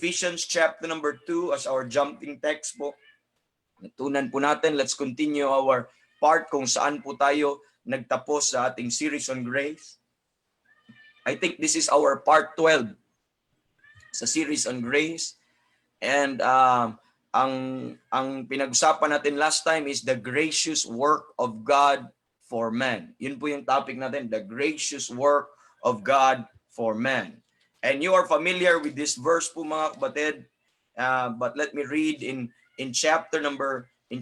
Ephesians chapter number 2 as our jumping text po. Natunan po natin, let's continue our part kung saan po tayo nagtapos sa ating series on grace. I think this is our part 12 sa series on grace. And ang pinag-usapan natin last time is the gracious work of God for man. Yun po yung topic natin, the gracious work of God for man. And you are familiar with this verse po mga kapatid. But let me read in chapter number 2,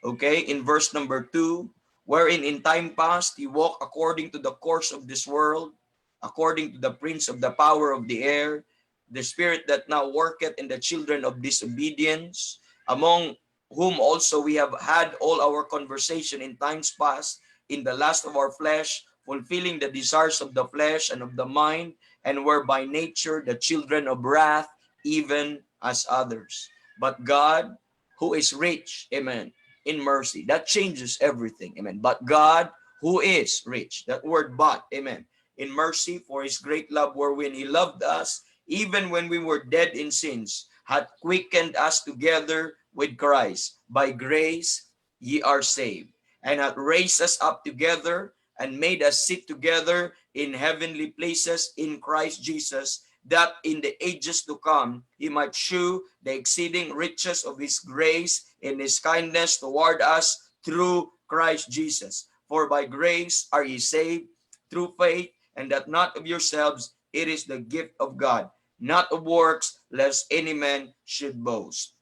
okay, in verse number 2, wherein in time past he walked according to the course of this world, according to the prince of the power of the air, the spirit that now worketh in the children of disobedience, among whom also we have had all our conversation in times past, in the lust of our flesh, fulfilling the desires of the flesh and of the mind, and were by nature the children of wrath, even as others. But God, who is rich, amen, in mercy, that changes everything, amen. But God, who is rich, that word but, amen, in mercy, for his great love wherein he loved us, even when we were dead in sins, hath quickened us together with Christ. By grace ye are saved, and hath raised us up together, and made us sit together in heavenly places in Christ Jesus, that in the ages to come he might shew the exceeding riches of his grace in his kindness toward us through Christ Jesus. For by grace are ye saved through faith, and that not of yourselves, it is the gift of God, not of works, lest any man should boast.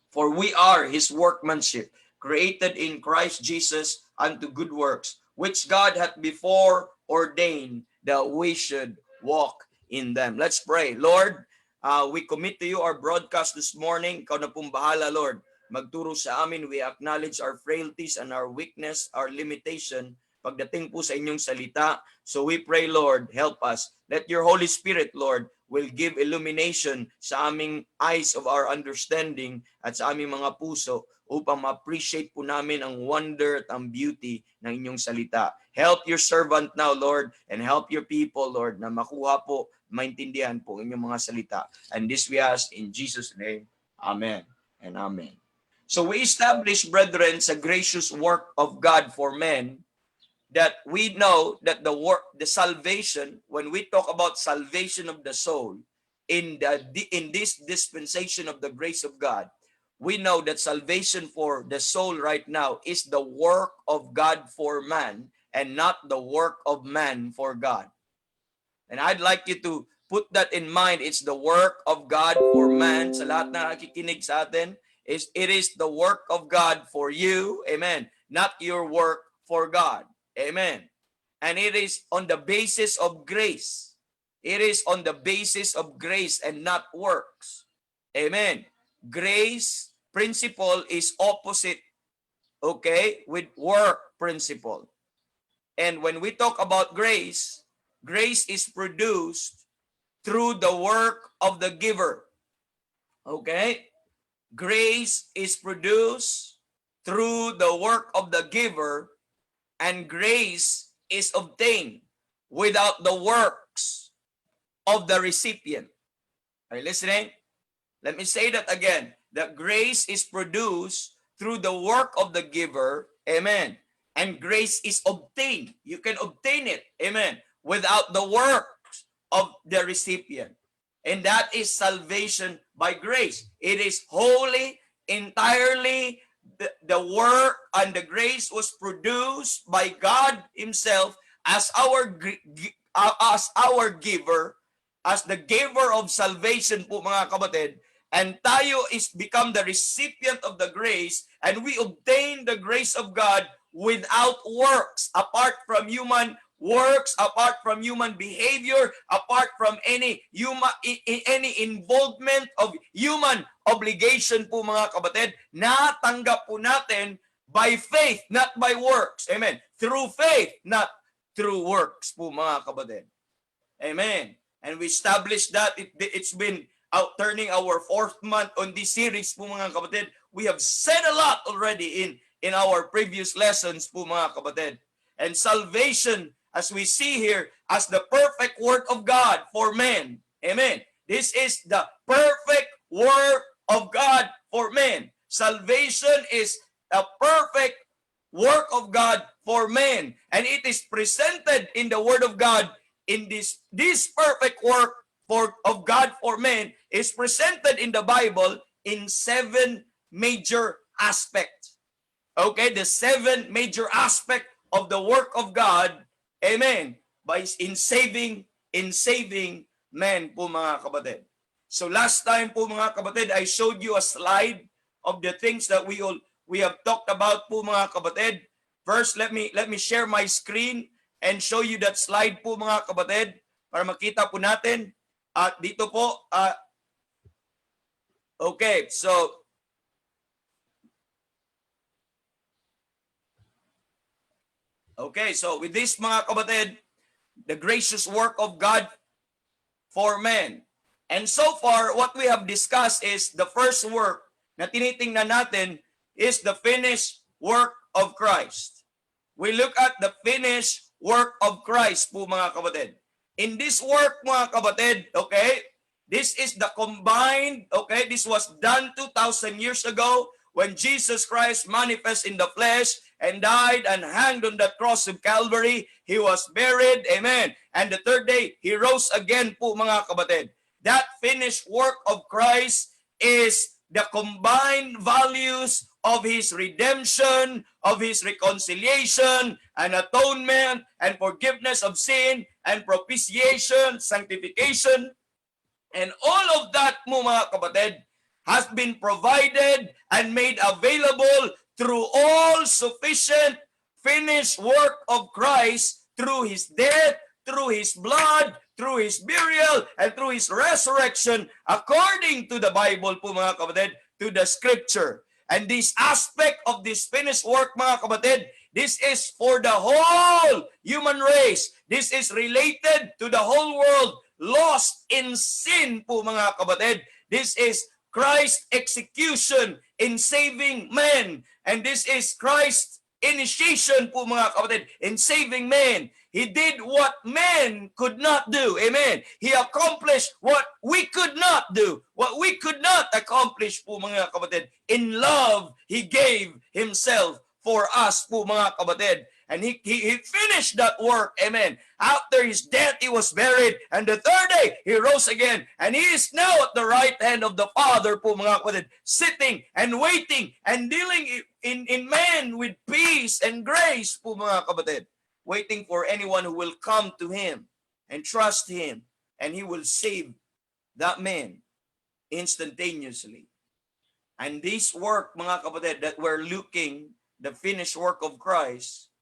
For we are his workmanship, created in Christ Jesus unto good works, which God hath before ordained that we should walk in them. Let's pray. Lord, we commit to you our broadcast this morning. Ikaw na pong bahala, Lord. Magturo sa amin. We acknowledge our frailties and our weakness, our limitation, pagdating po sa inyong salita. So we pray, Lord, help us. Let your Holy Spirit, Lord, will give illumination sa aming eyes of our understanding at sa aming mga puso upang ma-appreciate po namin ang wonder at ang beauty ng inyong salita. Help your servant now, Lord, and help your people, Lord, na makuha po, maintindihan po inyong mga salita. And this we ask in Jesus' name. Amen and amen. So we establish, brethren, sa gracious work of God for men, that we know that the salvation, when we talk about salvation of the soul, in this dispensation of the grace of God, we know that salvation for the soul right now is the work of God for man and not the work of man for God. And I'd like you to put that in mind. It's the work of God for man. Sa lahat na nakikinig sa atin, it is the work of God for you, amen, not your work for God. Amen. And it is on the basis of grace. It is on the basis of grace and not works. Amen. Grace principle is opposite, okay, with work principle. And when we talk about grace, grace is produced through the work of the giver. Okay? Grace is produced through the work of the giver, and grace is obtained without the works of the recipient. Are you listening? Let me say that again. That grace is produced through the work of the giver, amen, and grace is obtained. You can obtain it, amen, without the works of the recipient. And that is salvation by grace. It is wholly, entirely, the work and the grace was produced by God himself as our giver, as the giver of salvation po mga kapatid. And tayo is become the recipient of the grace, and we obtain the grace of God without works, apart from human works, apart from human behavior, apart from any involvement of human obligation po mga kapatid. Natanggap po natin by faith, not by works. Amen. Through faith, not through works po mga kapatid. Amen. And we established that it's been out turning our 4th month on this series po mga kapatid. We have said a lot already in our previous lessons po mga kapatid. And salvation, as we see here, as the perfect work of God for men. Amen. This is the perfect work of God for men. Salvation is a perfect work of God for men. And it is presented in the Word of God in this perfect work of God for men is presented in the Bible in 7 major aspects. Okay, the 7 major aspect of the work of God, amen, by in saving men po mga kapatid. So last time po mga kapatid, I showed you a slide of the things that we have talked about po mga kapatid. First, let me share my screen and show you that slide po mga kapatid para makita po natin. At dito po, okay, so with this mga kapatid, the gracious work of God for men. And so far, what we have discussed is the first work na tinitingnan natin is the finished work of Christ. We look at the finished work of Christ po mga kapatid. In this work mga kapatid, okay, this is the combined, okay, this was done 2,000 years ago when Jesus Christ manifest in the flesh and died and hanged on the cross of Calvary. He was buried, amen. And the third day, He rose again po mga kapatid. That finished work of Christ is the combined values of His redemption, of His reconciliation, and atonement, and forgiveness of sin, and propitiation, sanctification, and all of that mga kapatid has been provided and made available through all sufficient finished work of Christ through His death, through His blood, through His burial, and through His resurrection, according to the Bible po mga kapatid, to the Scripture. And this aspect of this finished work mga kapatid, this is for the whole human race. This is related to the whole world lost in sin po mga kapatid. This is Christ's execution in saving men. And this is Christ's initiation po mga kapatid in saving men. He did what men could not do. Amen. He accomplished what we could not do. What we could not accomplish po mga kapatid. In love, He gave Himself for us po mga kapatid. And he finished that work. Amen. After His death, He was buried. And the third day, He rose again. And He is now at the right hand of the Father po mga kapatid, sitting and waiting and dealing in man with peace and grace po mga kapatid. Waiting for anyone who will come to Him and trust Him. And He will save that man instantaneously. And this work mga kapatid that we're looking, the finished work of Christ,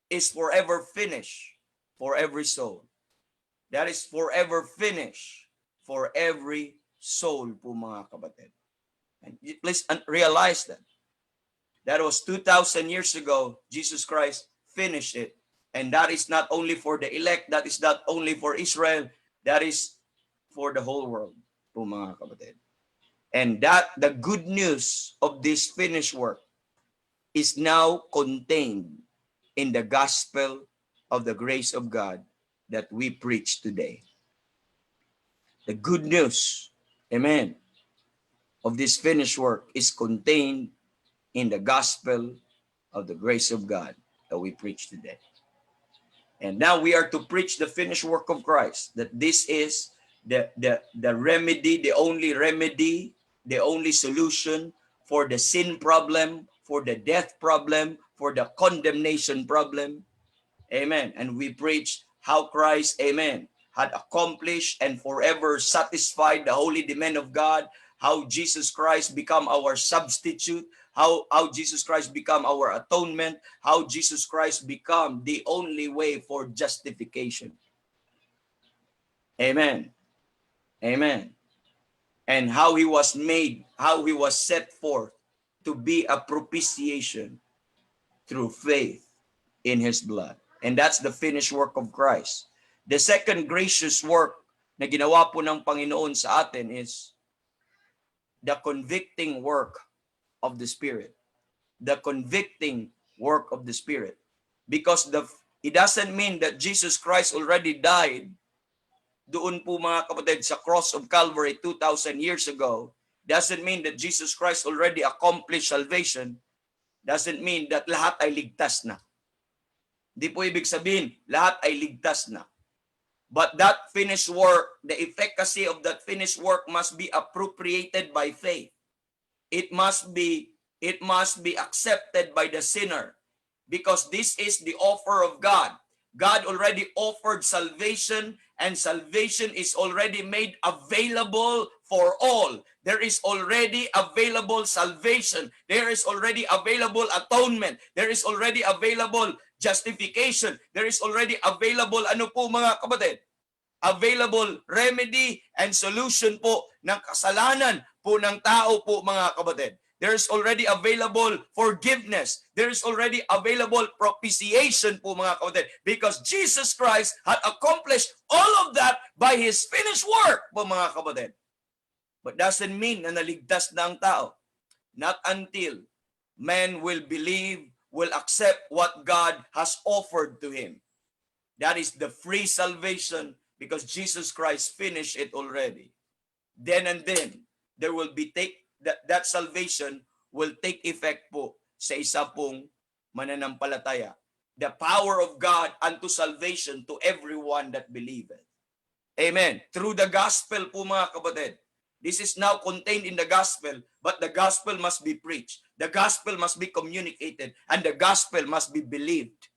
is forever finished for every soul. That is forever finished for every soul po mga kapatid. And please realize that. That was 2,000 years ago, Jesus Christ finished it. And that is not only for the elect, that is not only for Israel, that is for the whole world po mga kapatid. And that the good news of this finished work is now contained in the gospel of the grace of God that we preach today. The good news, amen, of this finished work is contained in the gospel of the grace of God that we preach today. And now we are to preach the finished work of Christ, that this is the remedy, the only solution for the sin problem, for the death problem, for the condemnation problem. Amen. And we preach how Christ, amen, had accomplished and forever satisfied the holy demand of God, how Jesus Christ become our substitute, how Jesus Christ become our atonement, how Jesus Christ become the only way for justification. Amen. Amen. And how He was made, how He was set forth to be a propitiation through faith in His blood. And that's the finished work of Christ. The second gracious work na ginawa po ng Panginoon sa atin is the convicting work of the Spirit. The convicting work of the Spirit. Because it doesn't mean that Jesus Christ already died, doon po mga kapatid sa cross of Calvary 2,000 years ago doesn't mean that Jesus Christ already accomplished salvation. Doesn't mean that lahat ay ligtas na. Di po ibig sabihin, lahat ay ligtas na. But that finished work, the efficacy of that finished work must be appropriated by faith. It must be accepted by the sinner because this is the offer of God. God already offered salvation and salvation is already made available for all. There is already available salvation. There is already available atonement. There is already available justification. There is already available, ano po mga kapatid? Available remedy and solution po ng kasalanan po ng tao po mga kapatid. There is already available forgiveness. There is already available propitiation po mga kapatid because Jesus Christ had accomplished all of that by His finished work po mga kapatid. But doesn't mean na naligtas na ang tao. Not until man will believe, will accept what God has offered to him. That is the free salvation because Jesus Christ finished it already. Then and then, there will be that salvation will take effect po sa isa pong mananampalataya. The power of God unto salvation to everyone that believeth. Amen. Through the gospel po mga kapatid. This is now contained in the gospel, but the gospel must be preached. The gospel must be communicated, and the gospel must be believed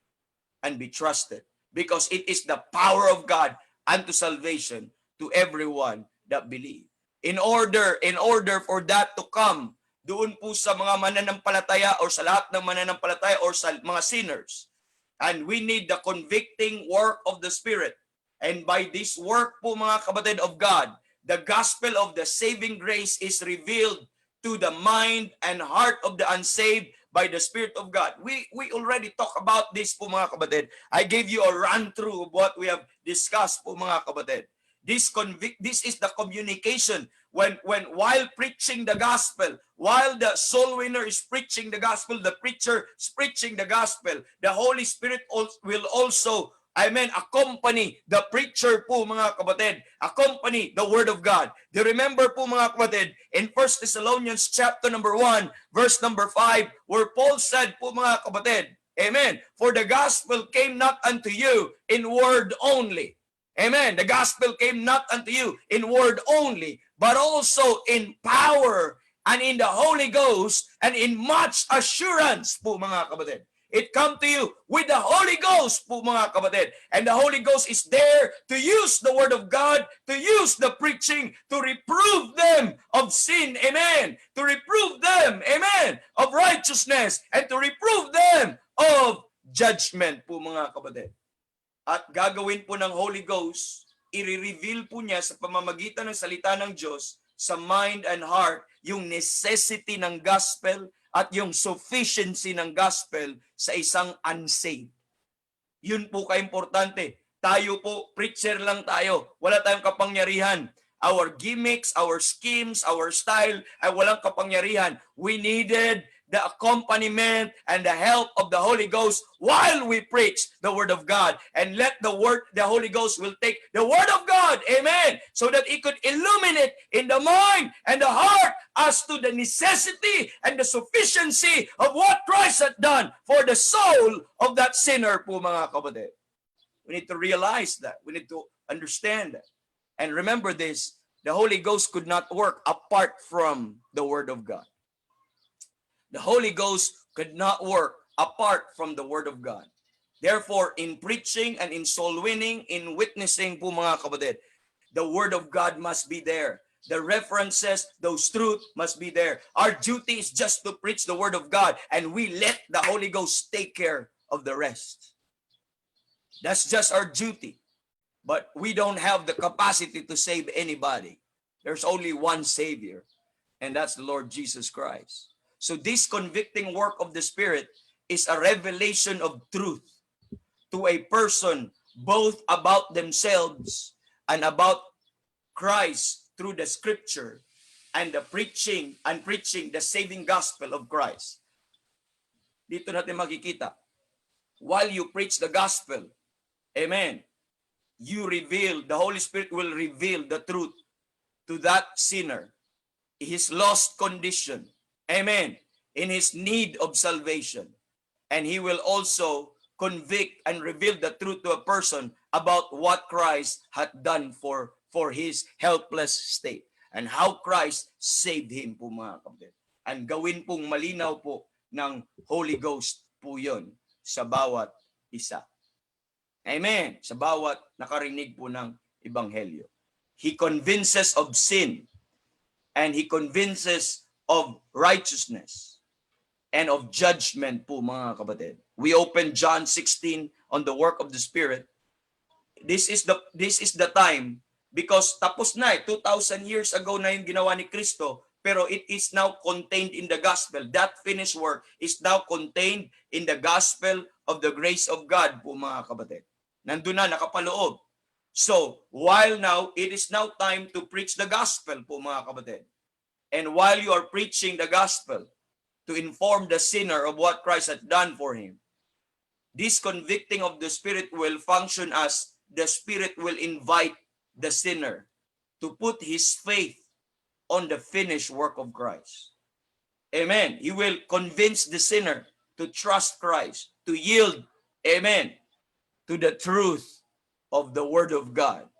and be trusted. Because it is the power of God unto salvation to everyone that believe. In order for that to come, doon po sa mga mananampalataya or sa lahat ng mananampalataya or sa mga sinners. And we need the convicting work of the Spirit. And by this work po mga kapatid of God, the gospel of the saving grace is revealed to the mind and heart of the unsaved by the Spirit of God. We already talked about this po mga kapatid. I gave you a run-through of what we have discussed po mga kapatid. This is the communication when while preaching the gospel, while the soul winner is preaching the gospel, the preacher is preaching the gospel, the Holy Spirit will also accompany the preacher po mga kapatid, accompany the word of God. Do you remember po mga kapatid in 1 Thessalonians chapter number 1 verse number 5 where Paul said po mga kapatid, amen, for the gospel came not unto you in word only. Amen. The gospel came not unto you in word only, but also in power and in the Holy Ghost and in much assurance po mga kapatid. It come to you with the Holy Ghost po mga kapatid. And the Holy Ghost is there to use the word of God, to use the preaching, to reprove them of sin. Amen. To reprove them, amen, of righteousness and to reprove them of judgment po mga kapatid. At gagawin po ng Holy Ghost, i-reveal po niya sa pamamagitan ng salita ng Diyos sa mind and heart yung necessity ng gospel at yung sufficiency ng gospel sa isang unsaved. Yun po ka-importante. Tayo po, preacher lang tayo. Wala tayong kapangyarihan. Our gimmicks, our schemes, our style ay walang kapangyarihan. We needed the accompaniment and the help of the Holy Ghost while we preach the Word of God. And let the Holy Ghost will take the Word of God, amen, so that it could illuminate in the mind and the heart as to the necessity and the sufficiency of what Christ had done for the soul of that sinner po mga kapatid. We need to realize that. We need to understand that. And remember this, the Holy Ghost could not work apart from the Word of God. The Holy Ghost could not work apart from the Word of God. Therefore, in preaching and in soul winning, in witnessing po mga kapatid, the Word of God must be there. The references, those truths must be there. Our duty is just to preach the Word of God and we let the Holy Ghost take care of the rest. That's just our duty. But we don't have the capacity to save anybody. There's only one Savior, and that's the Lord Jesus Christ. So this convicting work of the Spirit is a revelation of truth to a person both about themselves and about Christ through the Scripture and the preaching the saving gospel of Christ. Dito natin makikita, while you preach the gospel, amen, the Holy Spirit will reveal the truth to that sinner, his lost condition, amen, in his need of salvation. And he will also convict and reveal the truth to a person about what Christ had done for his helpless state and how Christ saved him po mga kapatid. And gawin pong malinaw po ng Holy Ghost po yun sa bawat isa. Amen. Sa bawat nakarinig po ng Ebanghelyo. He convinces of sin and he convinces of righteousness and of judgment po mga kapatid. We open John 16 on the work of the Spirit. This is the time because tapos na 2,000 years ago na yung ginawa ni Kristo, pero it is now contained in the gospel. That finished work is now contained in the gospel of the grace of God po mga kapatid. Nandun na, nakapaloob. So, while now, it is now time to preach the gospel po mga kapatid. And while you are preaching the gospel, to inform the sinner of what Christ had done for him, this convicting of the Spirit will function as the Spirit will invite the sinner to put his faith on the finished work of Christ. Amen. He will convince the sinner to trust Christ, to yield, amen, to the truth of the Word of God.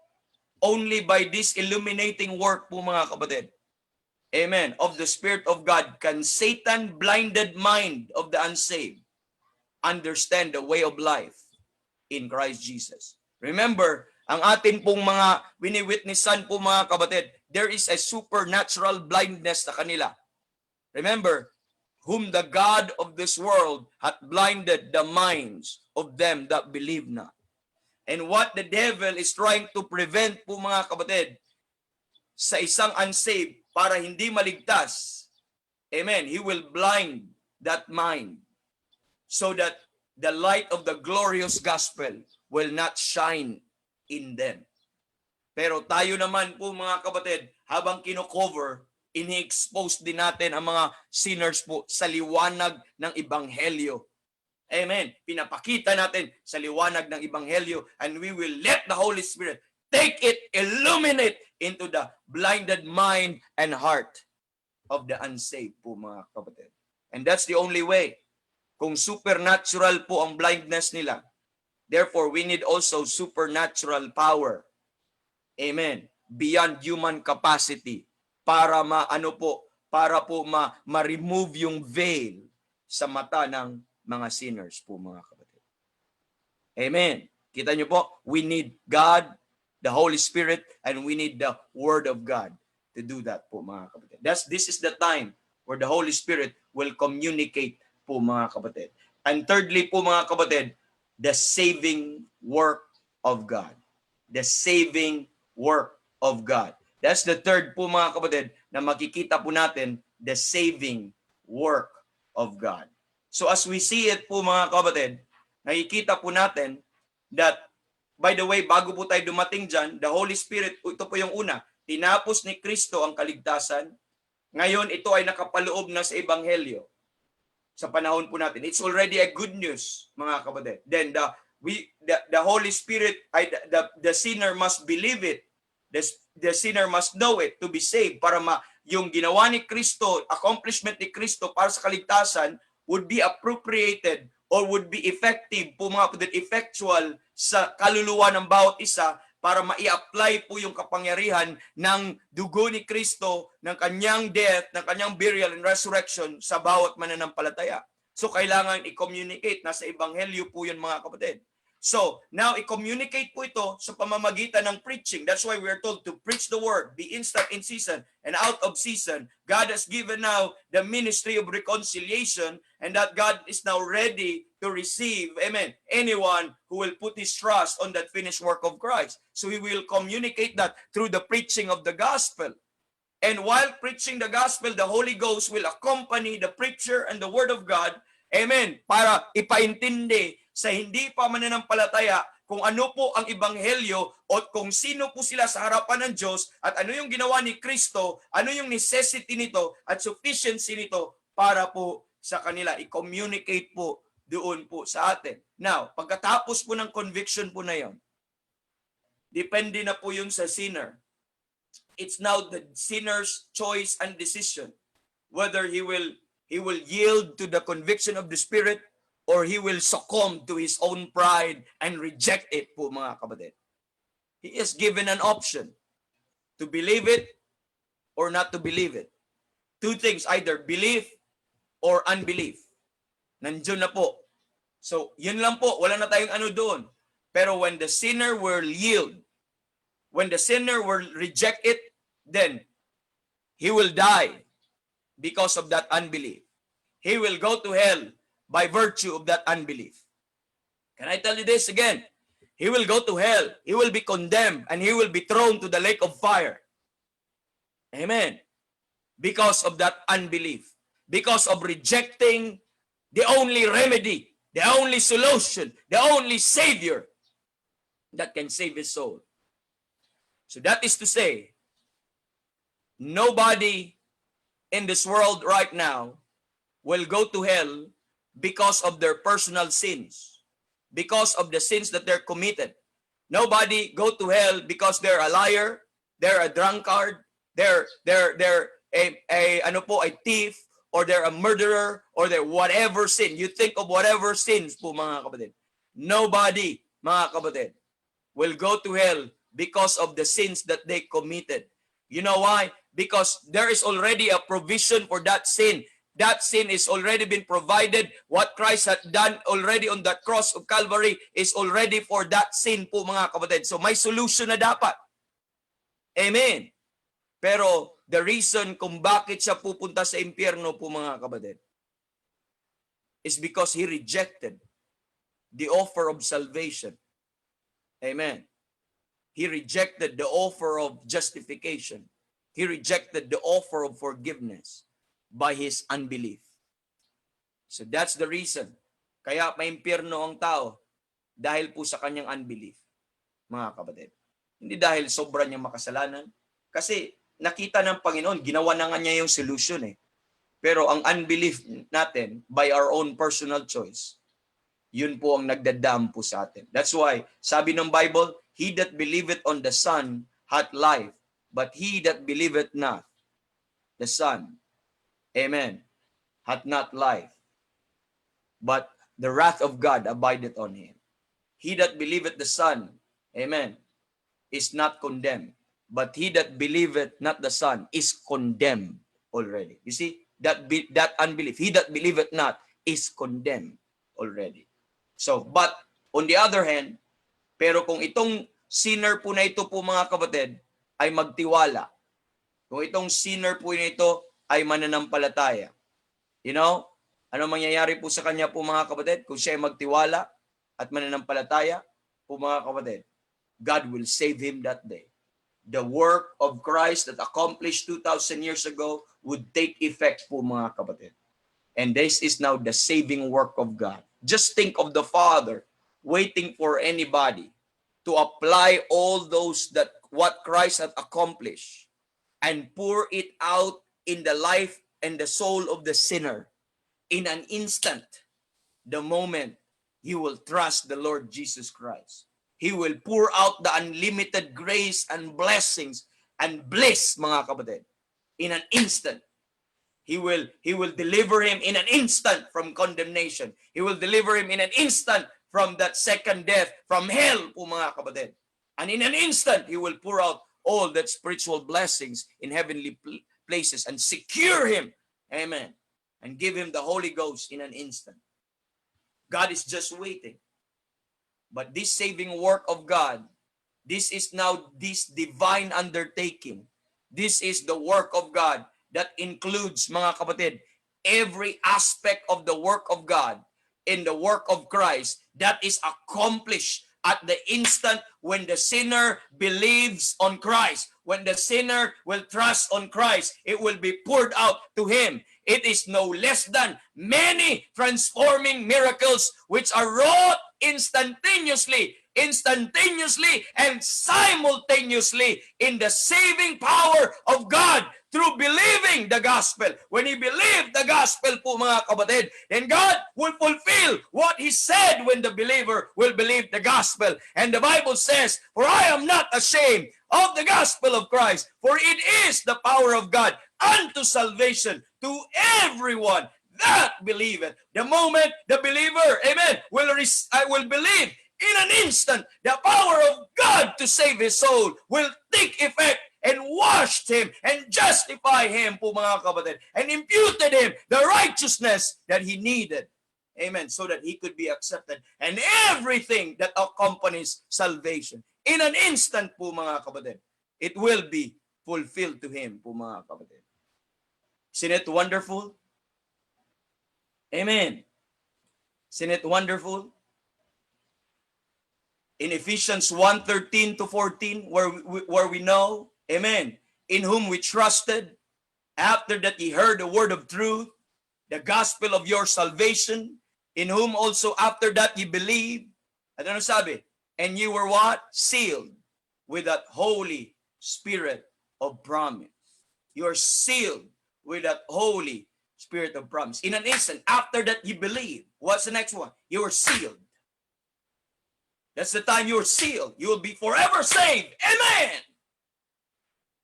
Only by this illuminating work po mga kapatid, amen, of the Spirit of God, can Satan blinded mind of the unsaved understand the way of life in Christ Jesus. Remember, ang atin pong mga wini-witnessan po mga kapatid, there is a supernatural blindness sa kanila. Remember, whom the God of this world hath blinded the minds of them that believe not. And what the devil is trying to prevent po mga kapatid sa isang unsaved para hindi maligtas, amen, he will blind that mind so that the light of the glorious gospel will not shine in them. Pero tayo naman po mga kapatid, habang kino-cover, ini-expose din natin ang mga sinners po sa liwanag ng Ebanghelyo. Amen. Pinapakita natin sa liwanag ng Ebanghelyo and we will let the Holy Spirit take it, illuminate into the blinded mind and heart of the unsaved po mga kapatid. And that's the only way. Kung supernatural po ang blindness nila, therefore we need also supernatural power. Amen. Beyond human capacity para ma-remove yung veil sa mata ng mga sinners po mga kapatid. Amen. Kita nyo po, we need God, the Holy Spirit, and we need the Word of God to do that po mga kapatid. This is the time where the Holy Spirit will communicate po mga kapatid. And thirdly po mga kapatid, the saving work of God. The saving work of God. That's the third po mga kapatid na makikita po natin, the saving work of God. So as we see it po mga kapatid, nakikita po natin that, by the way, bago po tayo dumating dyan, the Holy Spirit, ito po yung una, tinapos ni Kristo ang kaligtasan. Ngayon, ito ay nakapaloob na sa Ebanghelyo sa panahon po natin. It's already a good news, mga kapatid. Then the Holy Spirit, the sinner must believe it. The sinner must know it to be saved para yung ginawa ni Kristo, accomplishment ni Kristo para sa kaligtasan would be appropriated or would be effective po mga kapatid, effectual sa kaluluwa ng bawat isa para ma-i-apply po yung kapangyarihan ng dugo ni Kristo, ng kanyang death, ng kanyang burial and resurrection sa bawat mananampalataya. So kailangan i-communicate, nasa Ebanghelyo po yun mga kapatid. So, now i-communicate po ito sa pamamagitan ng preaching. That's why we are told to preach the word, be instant in season and out of season. God has given now the ministry of reconciliation and that God is now ready to receive, amen, anyone who will put his trust on that finished work of Christ. So he will communicate that through the preaching of the gospel. And while preaching the gospel, the Holy Ghost will accompany the preacher and the word of God, amen, para ipaintindi sa hindi pa mananampalataya kung ano po ang Ebanghelyo o kung sino po sila sa harapan ng Diyos at ano yung ginawa ni Kristo, ano yung necessity nito at sufficiency nito para po sa kanila. I-communicate po doon po sa atin. Now, pagkatapos po ng conviction po na yon, Depende na po yun sa sinner. It's now the sinner's choice and decision whether he will yield to the conviction of the Spirit or he will succumb to his own pride and reject it po mga kapatid. He is given an option to believe it or not to believe it. Two things, either belief or unbelief. Nandiyon na po. So, yun lang po. Wala na tayong ano doon. Pero when the sinner will yield, when the sinner will reject it, then he will die because of that unbelief. He will go to hell by virtue of that unbelief. Can I tell you this again? He will go to hell. He will be condemned and he will be thrown to the lake of fire. Amen. Because of that unbelief. Because of rejecting the only remedy, the only solution, the only savior that can save his soul. So that is to say, nobody in this world right now will go to hell because of their personal sins, because of the sins that they're committed. Nobody go to hell because they're a liar, they're a drunkard, they're a thief, or they're a murderer, or they're whatever sin. You think of whatever sins po mga kapatid. Nobody, mga kapatid, will go to hell because of the sins that they committed. You know why? Because there is already a provision for that sin. That sin is already been provided. What Christ had done already on that cross of Calvary is already for that sin po mga kapatid. So may solution na dapat. Amen. Pero the reason kung bakit siya pupunta sa impyerno po mga kapatid is because he rejected the offer of salvation. Amen. He rejected the offer of justification. He rejected the offer of forgiveness by his unbelief. So that's the reason. Kaya may impyerno ang tao dahil po sa kanyang unbelief, mga kapatid. Hindi dahil sobra niyang makasalanan. Kasi nakita ng Panginoon, ginawa na nga niya yung solution eh. Pero ang unbelief natin, by our own personal choice, yun po ang nagdadam po sa atin. That's why, sabi ng Bible, he that believeth on the Son hath life, but he that believeth not the Son, amen, hath not life, but the wrath of God abideth on him. He that believeth the Son, amen, is not condemned, but he that believeth not the Son is condemned already. You see, that unbelief, he that believeth not is condemned already. So, but on the other hand, pero kung itong sinner po na ito po mga kapatid ay magtiwala, kung itong sinner po na ito ay mananampalataya, you know, ano mangyayari po sa kanya po mga kapatid? Kung siya ay magtiwala at mananampalataya po mga kapatid, God will save him that day. The work of Christ that accomplished 2,000 years ago would take effect po mga kapatid. And this is now the saving work of God. Just think of the Father waiting for anybody to apply all those that what Christ had accomplished and pour it out in the life and the soul of the sinner in an instant. The moment he will trust the Lord Jesus Christ, he will pour out the unlimited grace and blessings and bliss, mga kapatid, in an instant. He will deliver him in an instant from condemnation. He will deliver him in an instant from that second death, from hell po mga kapatid. And in an instant, he will pour out all that spiritual blessings in heavenly places and secure him, amen, and give him the Holy Ghost in an instant. God is just waiting. But this saving work of God, this is now this divine undertaking. This is the work of God that includes, mga kapatid, every aspect of the work of God in the work of Christ that is accomplished at the instant when the sinner believes on Christ. When the sinner will trust on Christ, it will be poured out to him. It is no less than many transforming miracles which are wrought instantaneously and simultaneously in the saving power of God through believing believing the gospel. When he believed the gospel po mga kapatid, then God will fulfill what he said when the believer will believe the gospel. And the Bible says, "For I am not ashamed of the gospel of Christ, for it is the power of God unto salvation to everyone that believeth." The moment the believer, amen, will believe, in an instant, the power of God to save his soul will take effect and washed him and justify him po mga kapatid, and imputed him the righteousness that he needed. Amen. So that he could be accepted and everything that accompanies salvation. In an instant po mga kapatid, it will be fulfilled to him po mga kapatid. Isn't it wonderful? Amen. Isn't it wonderful? In Ephesians 1:13 to 14, where we know, amen, in whom we trusted, after that ye heard the word of truth, the gospel of your salvation, in whom also after that ye believed. Ano sabi? And you were what? Sealed with that Holy Spirit of promise. You are sealed with that Holy Spirit of promise. In an instant, after that you believe. What's the next one? You are sealed. That's the time you're sealed. You will be forever saved. Amen.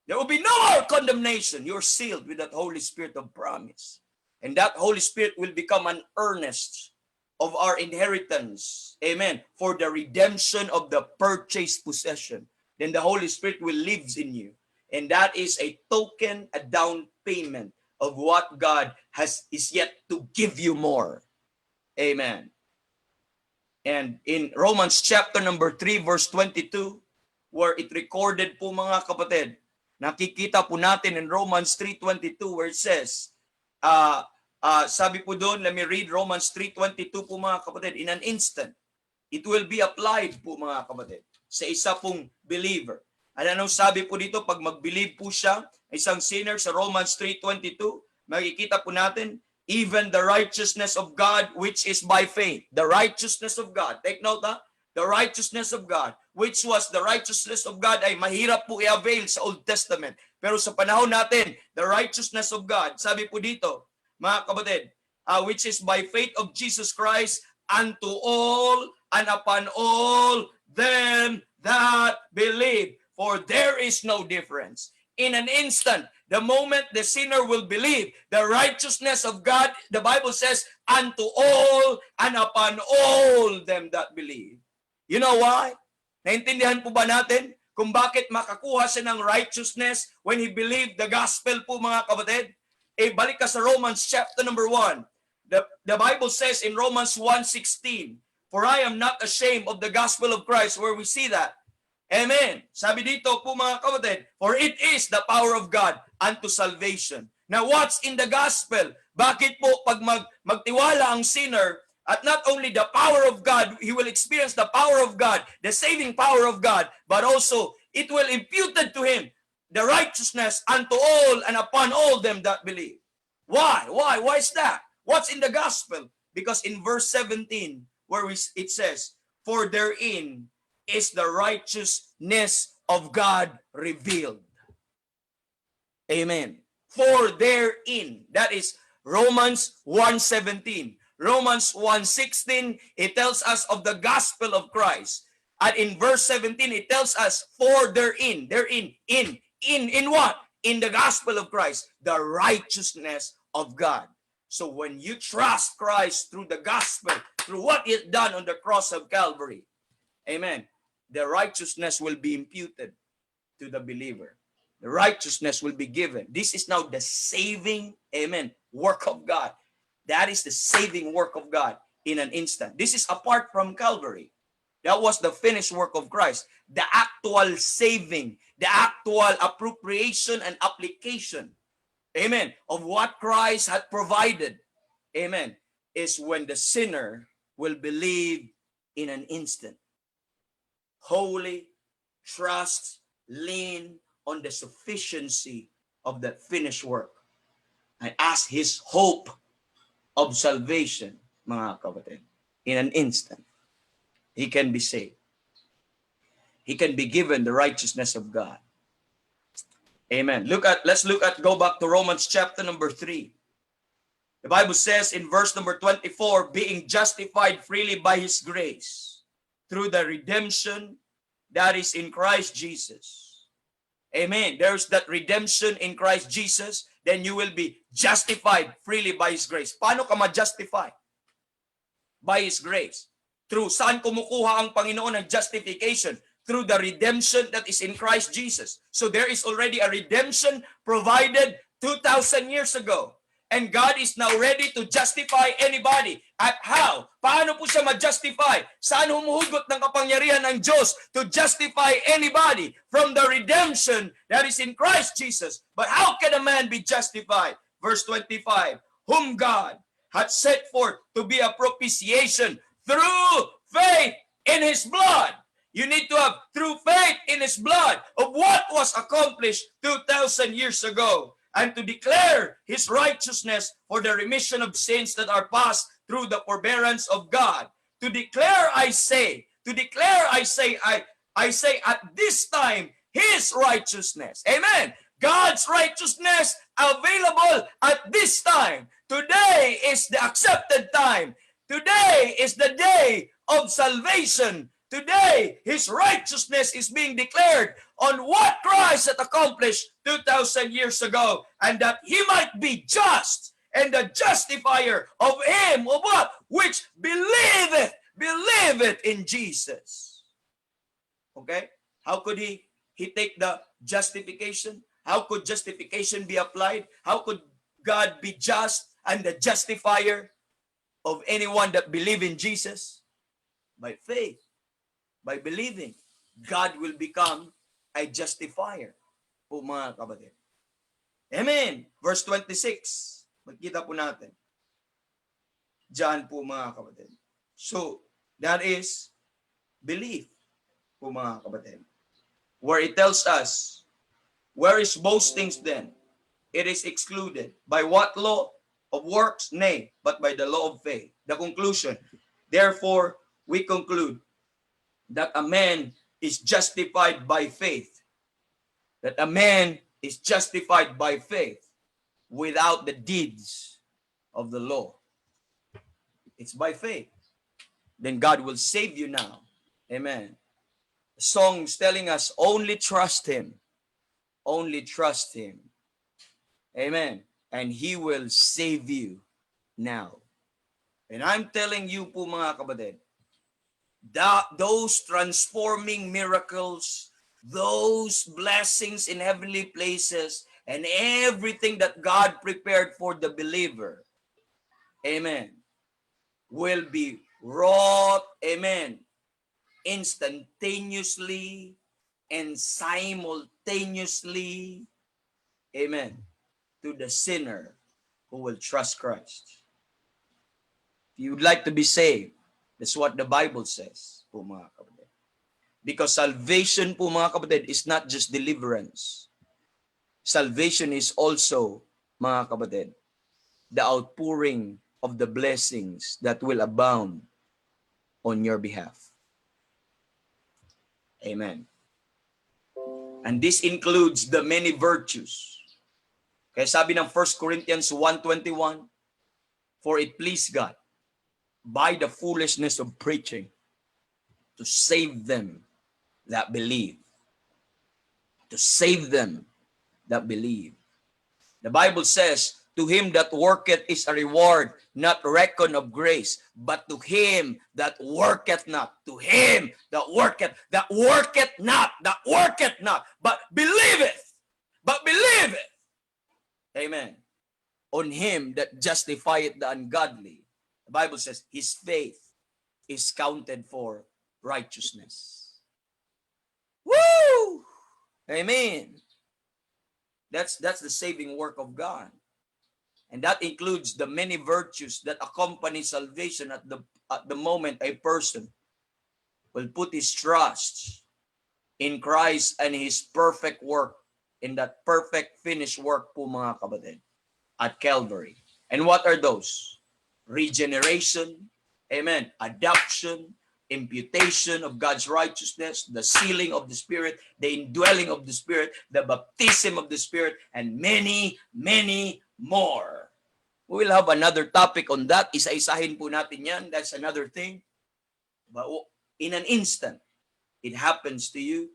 There will be no more condemnation. You're sealed with that Holy Spirit of promise. And that Holy Spirit will become an earnest of our inheritance. Amen. For the redemption of the purchased possession. Then the Holy Spirit will live in you. And that is a token, a down payment of what God is yet to give you more. Amen. And in Romans chapter number 3 verse 22, where it recorded po mga kapatid, nakikita po natin in Romans 3:22 where it says, sabi po doon, let me read Romans 3:22 po mga kapatid, in an instant, it will be applied po mga kapatid sa isa pong believer. Ano sabi po dito, pag mag-believe po siya, isang sinner sa Romans 3:22, makikita po natin, even the righteousness of God which is by faith. The righteousness of God. Take note ha? The righteousness of God. Which was the righteousness of God ay mahirap po i-avail sa Old Testament. Pero sa panahon natin, the righteousness of God, sabi po dito, mga kapatid, which is by faith of Jesus Christ unto all and upon all them that believe. For there is no difference. In an instant, the moment the sinner will believe, the righteousness of God, the Bible says, unto all and upon all them that believe. You know why? Naintindihan po ba natin kung bakit makakuha siya ng righteousness when he believed the gospel po mga kapatid? Balik ka sa Romans chapter number 1. The Bible says in Romans 1:16, "For I am not ashamed of the gospel of Christ," where we see that. Amen. Sabi dito po mga kapatid, "For it is the power of God unto salvation." Now what's in the gospel? Bakit po pag magtiwala ang sinner, at not only the power of God, he will experience the power of God, the saving power of God, but also it will imputed to him the righteousness unto all and upon all them that believe. Why? Why is that? What's in the gospel? Because in verse 17, where it says, "For therein is the righteousness of God revealed." Amen. For therein, that is Romans 1:17. Romans 1:16, it tells us of the gospel of Christ. And in verse 17, it tells us, for therein, in what? In the gospel of Christ, the righteousness of God. So when you trust Christ through the gospel, through what He has done on the cross of Calvary, amen, the righteousness will be imputed to the believer. The righteousness will be given. This is now the saving, amen, work of God. That is the saving work of God in an instant. This is apart from Calvary. That was the finished work of Christ. The actual saving, the actual appropriation and application, amen, of what Christ had provided, amen, is when the sinner will believe in an instant. Wholly trust, lean on the sufficiency of that finished work. I ask His hope of salvation, mga kapatid, in an instant. He can be saved. He can be given the righteousness of God. Amen. Go back to Romans chapter number 3. The Bible says in verse number 24, being justified freely by His grace through the redemption that is in Christ Jesus. Amen. There's that redemption in Christ Jesus, then you will be justified freely by His grace. Paano ka ma-justify? By His grace. Through saan kumukuha ang Panginoon ng justification? Through the redemption that is in Christ Jesus. So there is already a redemption provided 2,000 years ago. And God is now ready to justify anybody. At how? Paano po siya ma-justify? Saan humuhugot ng kapangyarihan ng Diyos to justify anybody from the redemption that is in Christ Jesus? But how can a man be justified? Verse 25, whom God hath set forth to be a propitiation through faith in His blood. You need to have through faith in His blood of what was accomplished 2,000 years ago, and to declare His righteousness for the remission of sins that are past through the forbearance of God. To declare, I say at this time His righteousness. Amen. God's righteousness available at this time. Today is the accepted time. Today is the day of salvation. Today, His righteousness is being declared on what Christ had accomplished 2,000 years ago, and that He might be just and the justifier of him of what? Which believeth in Jesus. Okay? How could he take the justification? How could justification be applied? How could God be just and the justifier of anyone that believe in Jesus? By faith. By believing, God will become a justifier po mga kapatid. Amen. Verse 26. Magkita po natin. Diyan po mga kapatid. So, that is belief po mga kapatid. Where it tells us, where is boasting then? It is excluded. By what law? Of works? Nay, but by the law of faith. The conclusion. Therefore, we conclude that a man is justified by faith. That a man is justified by faith without the deeds of the law. It's by faith. Then God will save you now. Amen. The song is telling us, only trust Him. Only trust Him. Amen. And He will save you now. And I'm telling you po mga kapatid, those transforming miracles, those blessings in heavenly places, and everything that God prepared for the believer, amen, will be wrought, amen, instantaneously and simultaneously, amen, to the sinner who will trust Christ. If you would like to be saved, that's what the Bible says po mga kapatid. Because salvation po mga kapatid is not just deliverance. Salvation is also, mga kapatid, the outpouring of the blessings that will abound on your behalf. Amen. And this includes the many virtues. Kaya sabi ng 1 Corinthians 1:21, for it pleased God by the foolishness of preaching to save them that believe. To save them that believe. The Bible says, to him that worketh is a reward not reckoned of grace, but to him that worketh not, to him that worketh not, but believeth. Amen. On him that justifieth the ungodly. The Bible says, his faith is counted for righteousness. Woo! Amen. That's the saving work of God. And that includes the many virtues that accompany salvation at the moment a person will put his trust in Christ and His perfect work, in that perfect finished work po mga kapatid, at Calvary. And what are those? Regeneration, amen, adoption, imputation of God's righteousness, the sealing of the Spirit, the indwelling of the Spirit, the baptism of the Spirit, and many, many more. We will have another topic on that. Isa-isahin po natin yan. That's another thing. But in an instant, it happens to you,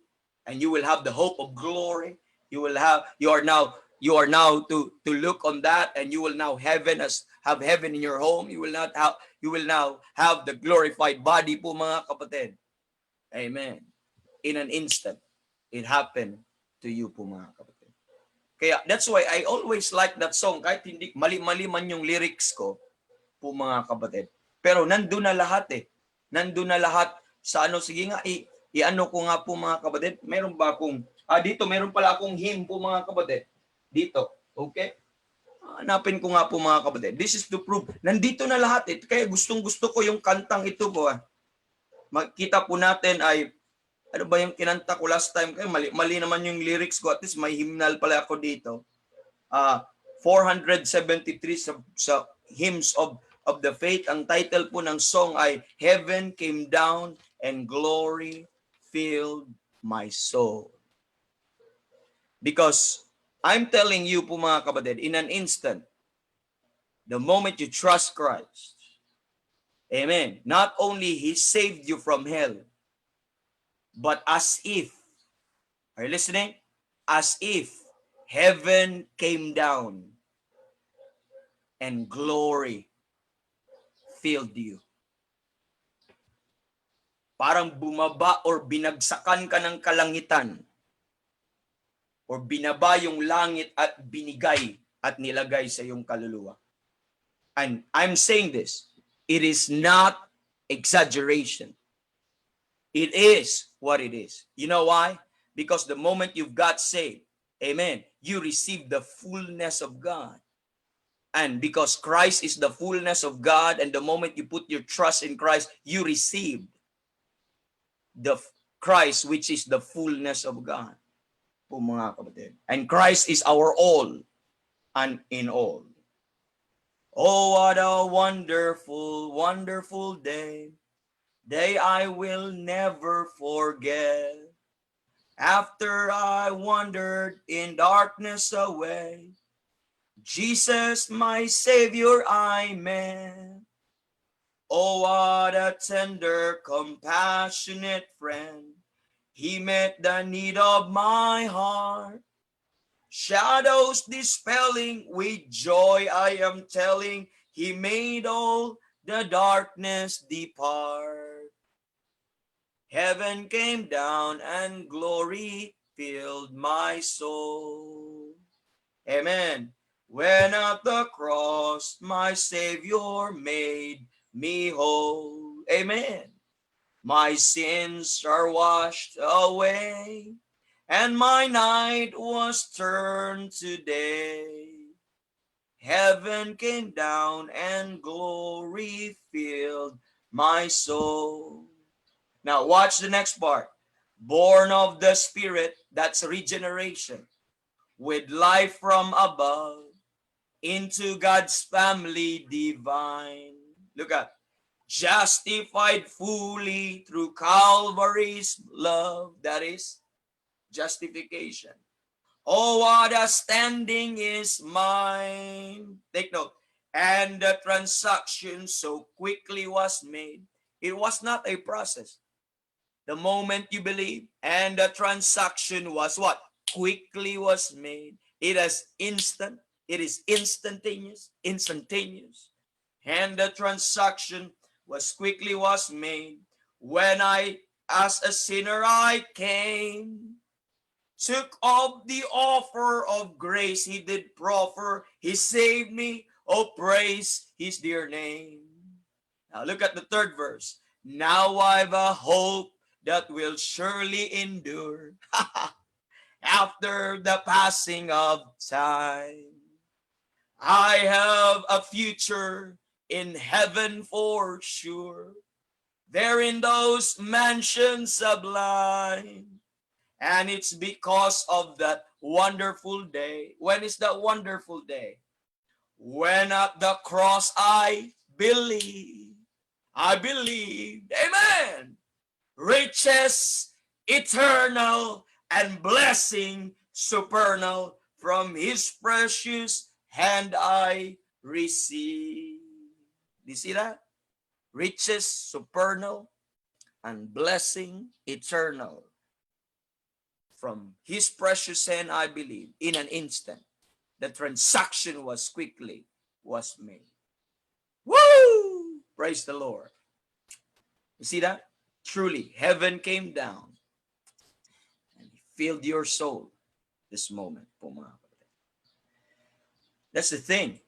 and you will have the hope of glory. You are now to look on that, and you will now have heaven in your home. You will now have the glorified body po, mga kapatid. Amen. In an instant, it happened to you po, mga kapatid. Kaya that's why I always like that song, kahit hindi mali-mali man yung lyrics ko po, mga kapatid. Pero nandun na lahat eh. Nandun na lahat sa ano. Sige nga, i-ano ko nga po, mga kapatid. Meron ba akong, dito meron pala akong hymn po, mga kapatid. Dito, okay? Hanapin ko nga po, mga kapatid. This is to prove. Nandito na lahat eh. Kaya gustong-gusto ko yung kantang ito po. Makita po natin ay, ano ba yung kinanta ko last time? Kaya mali naman yung lyrics ko. At least may hymnal pala ako dito. 473 sa hymns of the faith. Ang title po ng song ay Heaven Came Down and Glory Filled My Soul. Because I'm telling you po, mga kapatid, in an instant, the moment you trust Christ, amen, not only He saved you from hell, but as if, are you listening? As if heaven came down and glory filled you. Parang bumaba or binagsakan ka ng kalangitan, or binaba yung langit at binigay at nilagay sa iyong kaluluwa. And I'm saying this, it is not exaggeration. It is what it is. You know why? Because the moment you've got saved, amen, you receive the fullness of God. And because Christ is the fullness of God, and the moment you put your trust in Christ, you receive the Christ, which is the fullness of God. Po, mga kapatid. And Christ is our all and in all. Oh, what a wonderful, wonderful day. Day I will never forget. After I wandered in darkness away, Jesus, my Savior, I met. Oh, what a tender, compassionate friend. He met the need of my heart. Shadows dispelling, with joy I am telling, He made all the darkness depart. Heaven came down and glory filled my soul. Amen. When at the cross my Savior made me whole. Amen. My sins are washed away, and my night was turned to day. Heaven came down and glory filled my soul. Now watch the next part. Born of the Spirit, that's regeneration. With life from above, into God's family divine. Look at, justified fully through Calvary's love. That is justification. Oh, what a standing is mine. Take note. And the transaction so quickly was made. It was not a process. The moment you believe, and the transaction was what? Quickly was made. It is instant. It is instantaneous. And the transaction was made. When I, as a sinner, I came, took up the offer of grace He did proffer. He saved me. Oh, praise His dear name. Now look at the third verse. Now I've a hope that will surely endure after the passing of time. I have a future in heaven for sure. There in those mansions sublime. And it's because of that wonderful day. When is that wonderful day? When at the cross I believe. I believe. Amen. Riches eternal and blessing supernal from His precious hand I receive. Do you see that? Riches supernal and blessing eternal from His precious hand I believe. In an instant, the transaction was made. Woo! Praise the Lord. You see that? Truly, heaven came down and filled your soul this moment po mga kapatid. That's the thing.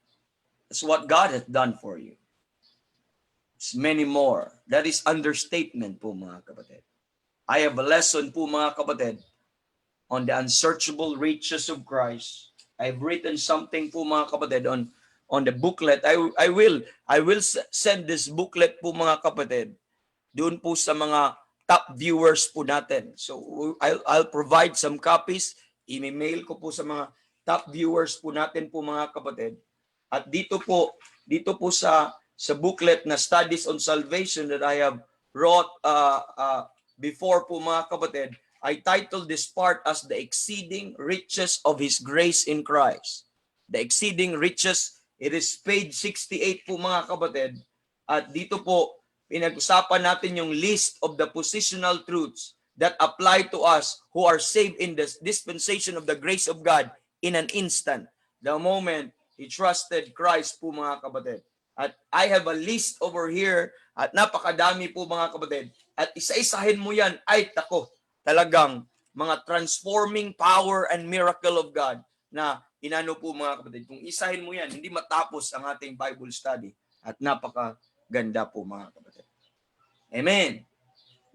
That's what God has done for you. It's many more. That is understatement po mga kapatid. I have a lesson po mga kapatid on the unsearchable riches of Christ. I've written something po mga kapatid on the booklet. I will send this booklet po mga kapatid doon po sa mga top viewers po natin. So I'll provide some copies. I-mail ko po sa mga top viewers po natin po mga kapatid. At dito po sa booklet na Studies on Salvation that I have wrote before po mga kapatid, I titled this part as The Exceeding Riches of His Grace in Christ. The Exceeding Riches, it is page 68 po mga kapatid. At dito po, pinag-usapan natin yung list of the positional truths that apply to us who are saved in the dispensation of the grace of God in an instant. The moment he trusted Christ po mga kapatid. At I have a list over here at napakadami po mga kapatid. At isa-isahin mo yan, ay tako, talagang mga transforming power and miracle of God na inano po mga kapatid. Kung isahin mo yan, hindi matapos ang ating Bible study. At napakaganda po mga kapatid. Amen.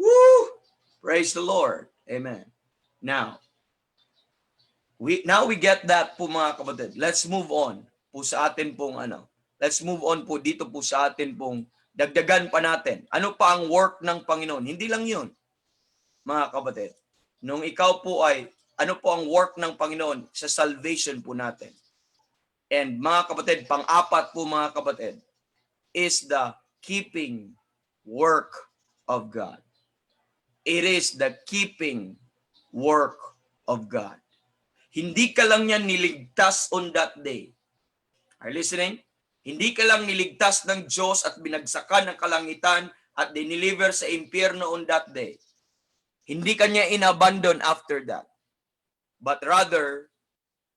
Woo! Praise the Lord. Amen. Now we get that po mga kapatid. Let's move on po sa atin pong Let's move on po dito po sa atin pong dagdagan pa natin. Ano pa ang work ng Panginoon? Hindi lang yun, mga kapatid. Nung ikaw po ay, ano po ang work ng Panginoon sa salvation po natin? And mga kapatid, pang-apat po mga kapatid, is the keeping work of God. It is the keeping work of God. Hindi ka lang yan niligtas on that day. Are you listening? Hindi ka lang niligtas ng Diyos at binagsakan ng kalangitan at dineliver sa impyerno on that day. Hindi ka niya inabandon after that. But rather,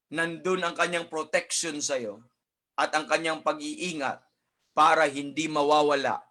nandun ang kanyang protection sa'yo at ang kanyang pag-iingat para hindi mawawala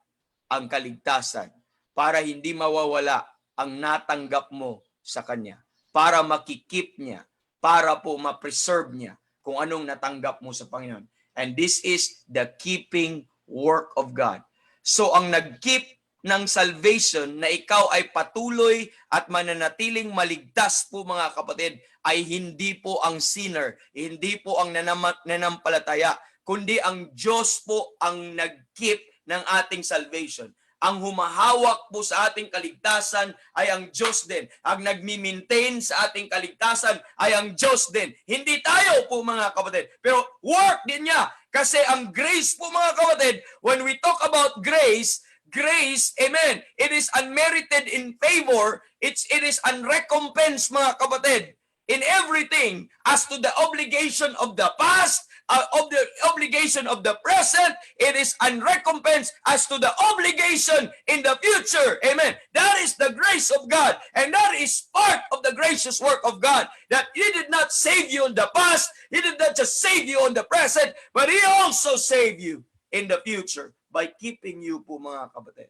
ang kaligtasan, para hindi mawawala ang natanggap mo sa kanya, para makikip niya, para po ma-preserve niya kung anong natanggap mo sa Panginoon. And this is the keeping work of God. So ang nag-keep ng salvation na ikaw ay patuloy at mananatiling maligtas po mga kapatid ay hindi po ang sinner, hindi po ang nanampalataya, kundi ang Diyos po ang nag-keep ng ating salvation. Ang humahawak po sa ating kaligtasan ay ang Diyos din. Ang nagmi-maintain sa ating kaligtasan ay ang Diyos din. Hindi tayo po mga kapatid, pero work din niya. Kasi ang grace po mga kapatid, when we talk about grace, amen, it is unmerited in favor, it is unrecompensed mga kapatid. In everything, as to the obligation of the past, of the obligation of the present, it is unrecompensed as to the obligation in the future. Amen. That is the grace of God. And that is part of the gracious work of God. That He did not save you in the past. He did not just save you in the present, but He also saved you in the future by keeping you po mga kapatid.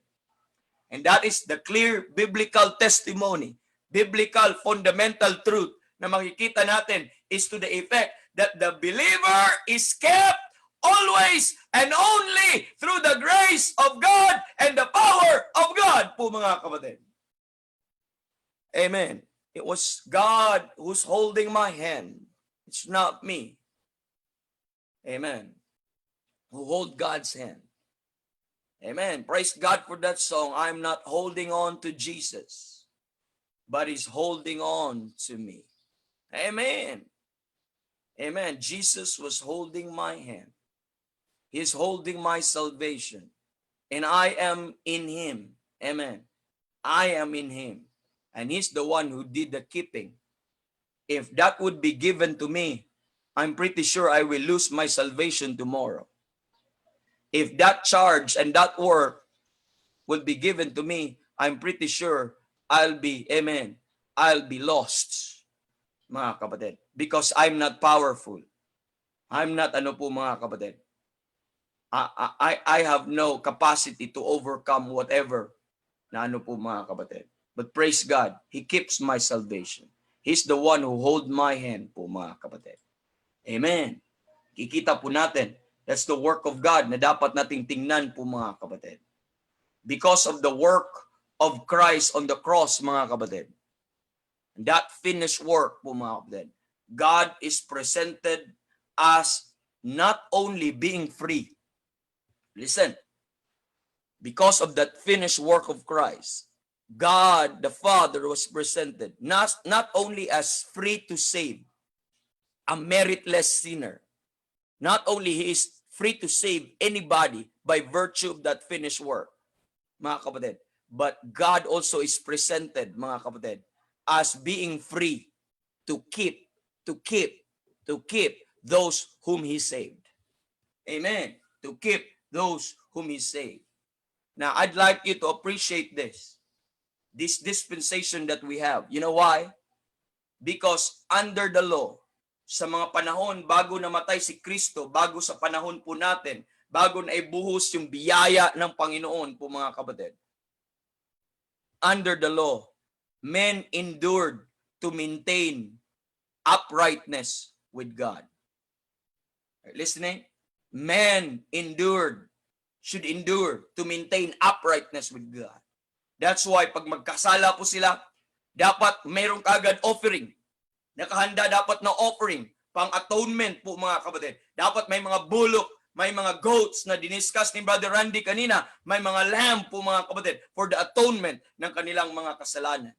And that is the clear biblical testimony, biblical fundamental truth na makikita natin is to the effect that the believer is kept always and only through the grace of God and the power of God po mga kapatid. Amen. It was God who's holding my hand. It's not me. Amen. Who hold God's hand. Amen. Praise God for that song. I'm not holding on to Jesus, but He's holding on to me. Amen. Amen. Jesus was holding my hand. He's holding my salvation. and I am in Him. Amen. I am in Him. And He's the one who did the keeping. If that would be given to me, I'm pretty sure I will lose my salvation tomorrow. If that charge and that work will be given to me, I'm pretty sure I'll be, amen, I'll be lost, mga kapatid. Because I'm not powerful. I'm not, ano po mga kapatid, I have no capacity to overcome whatever na ano po mga kapatid. But praise God, He keeps my salvation. He's the one who hold my hand po mga kapatid. Amen. Kikita po natin, that's the work of God na dapat nating tingnan po mga kapatid. Because of the work of Christ on the cross mga kapatid, that finished work po mga kapatid, God is presented as not only being free. Listen, because of that finished work of Christ, God the Father was presented not only as free to save a meritless sinner. Not only He is free to save anybody by virtue of that finished work, mga kapatid, but God also is presented, mga kapatid, as being free to keep those whom He saved. Amen. To keep those whom He saved. Now, I'd like you to appreciate this dispensation that we have. You know why? Because under the law, sa mga panahon bago namatay si Kristo, bago sa panahon po natin, bago na ibuhos yung biyaya ng Panginoon po mga kapatid, under the law, men endured to maintain uprightness with God. Listening? Men should endure to maintain uprightness with God. That's why pag magkasala po sila, dapat mayroong kagad offering. Nakahanda dapat na offering, pang atonement po mga kapatid. Dapat may mga bulok, may mga goats na diniscuss ni Brother Randy kanina, may mga lamb po mga kapatid for the atonement ng kanilang mga kasalanan.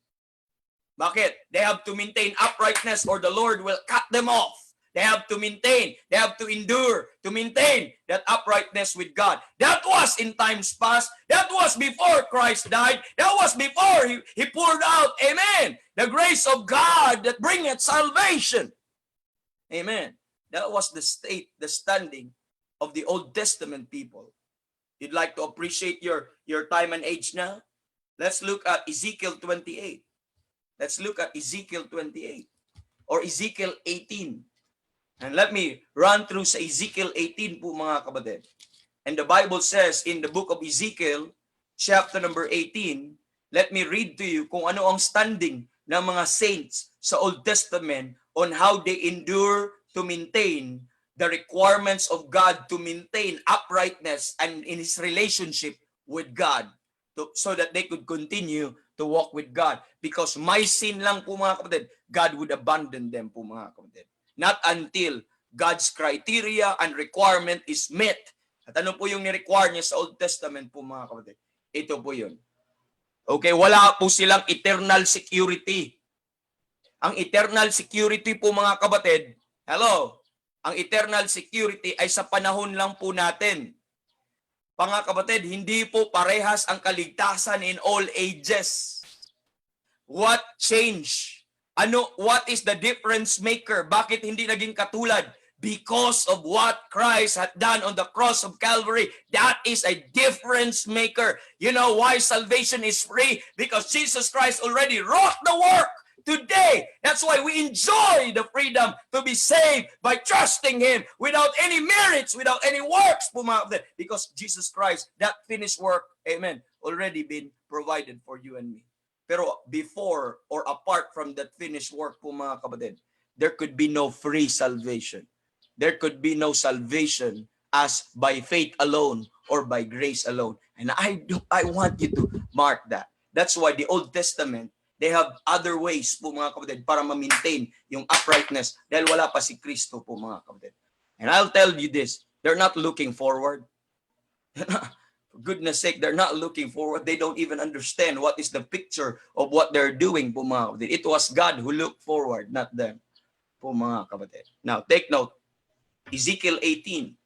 Bakit? They have to maintain uprightness or the Lord will cut them off. They have to maintain, they have to endure, to maintain that uprightness with God. That was in times past. That was before Christ died. That was before He poured out, amen, the grace of God that bringeth salvation. Amen. That was the state, the standing of the Old Testament people. You'd like to appreciate your time and age now? Let's look at Ezekiel 28. Let's look at Ezekiel 28 or Ezekiel 18. And let me run through sa Ezekiel 18 po mga kapatid. And the Bible says in the book of Ezekiel, chapter number 18, let me read to you kung ano ang standing ng mga saints sa Old Testament on how they endure to maintain the requirements of God to maintain uprightness and in His relationship with God so that they could continue to walk with God. Because may sin lang po mga kapatid, God would abandon them po mga kapatid. Not until God's criteria and requirement is met. At ano po yung ni-require niya sa Old Testament po mga kapatid? Ito po yun. Okay, wala po silang eternal security. Ang eternal security po mga kapatid, hello, ang eternal security ay sa panahon lang po natin. Mga kapatid, hindi po parehas ang kaligtasan in all ages. What changed? What is the difference maker? Bakit hindi naging katulad? Because of what Christ had done on the cross of Calvary. That is a difference maker. You know why salvation is free? Because Jesus Christ already wrought the work today. That's why we enjoy the freedom to be saved by trusting Him without any merits, without any works. Because Jesus Christ, that finished work, amen, already been provided for you and me. Pero before or apart from that finished work po mga kapatid, there could be no free salvation. There could be no salvation as by faith alone or by grace alone. And I want you to mark that. That's why the Old Testament, they have other ways po mga kapatid para ma-maintain yung uprightness dahil wala pa si Kristo po mga kapatid. And I'll tell you this, they're not looking forward. For goodness sake, they're not looking forward. They don't even understand what is the picture of what they're doing po mga kapatid. It was God who looked forward, not them po mga kapatid. Now, take note, Ezekiel 18,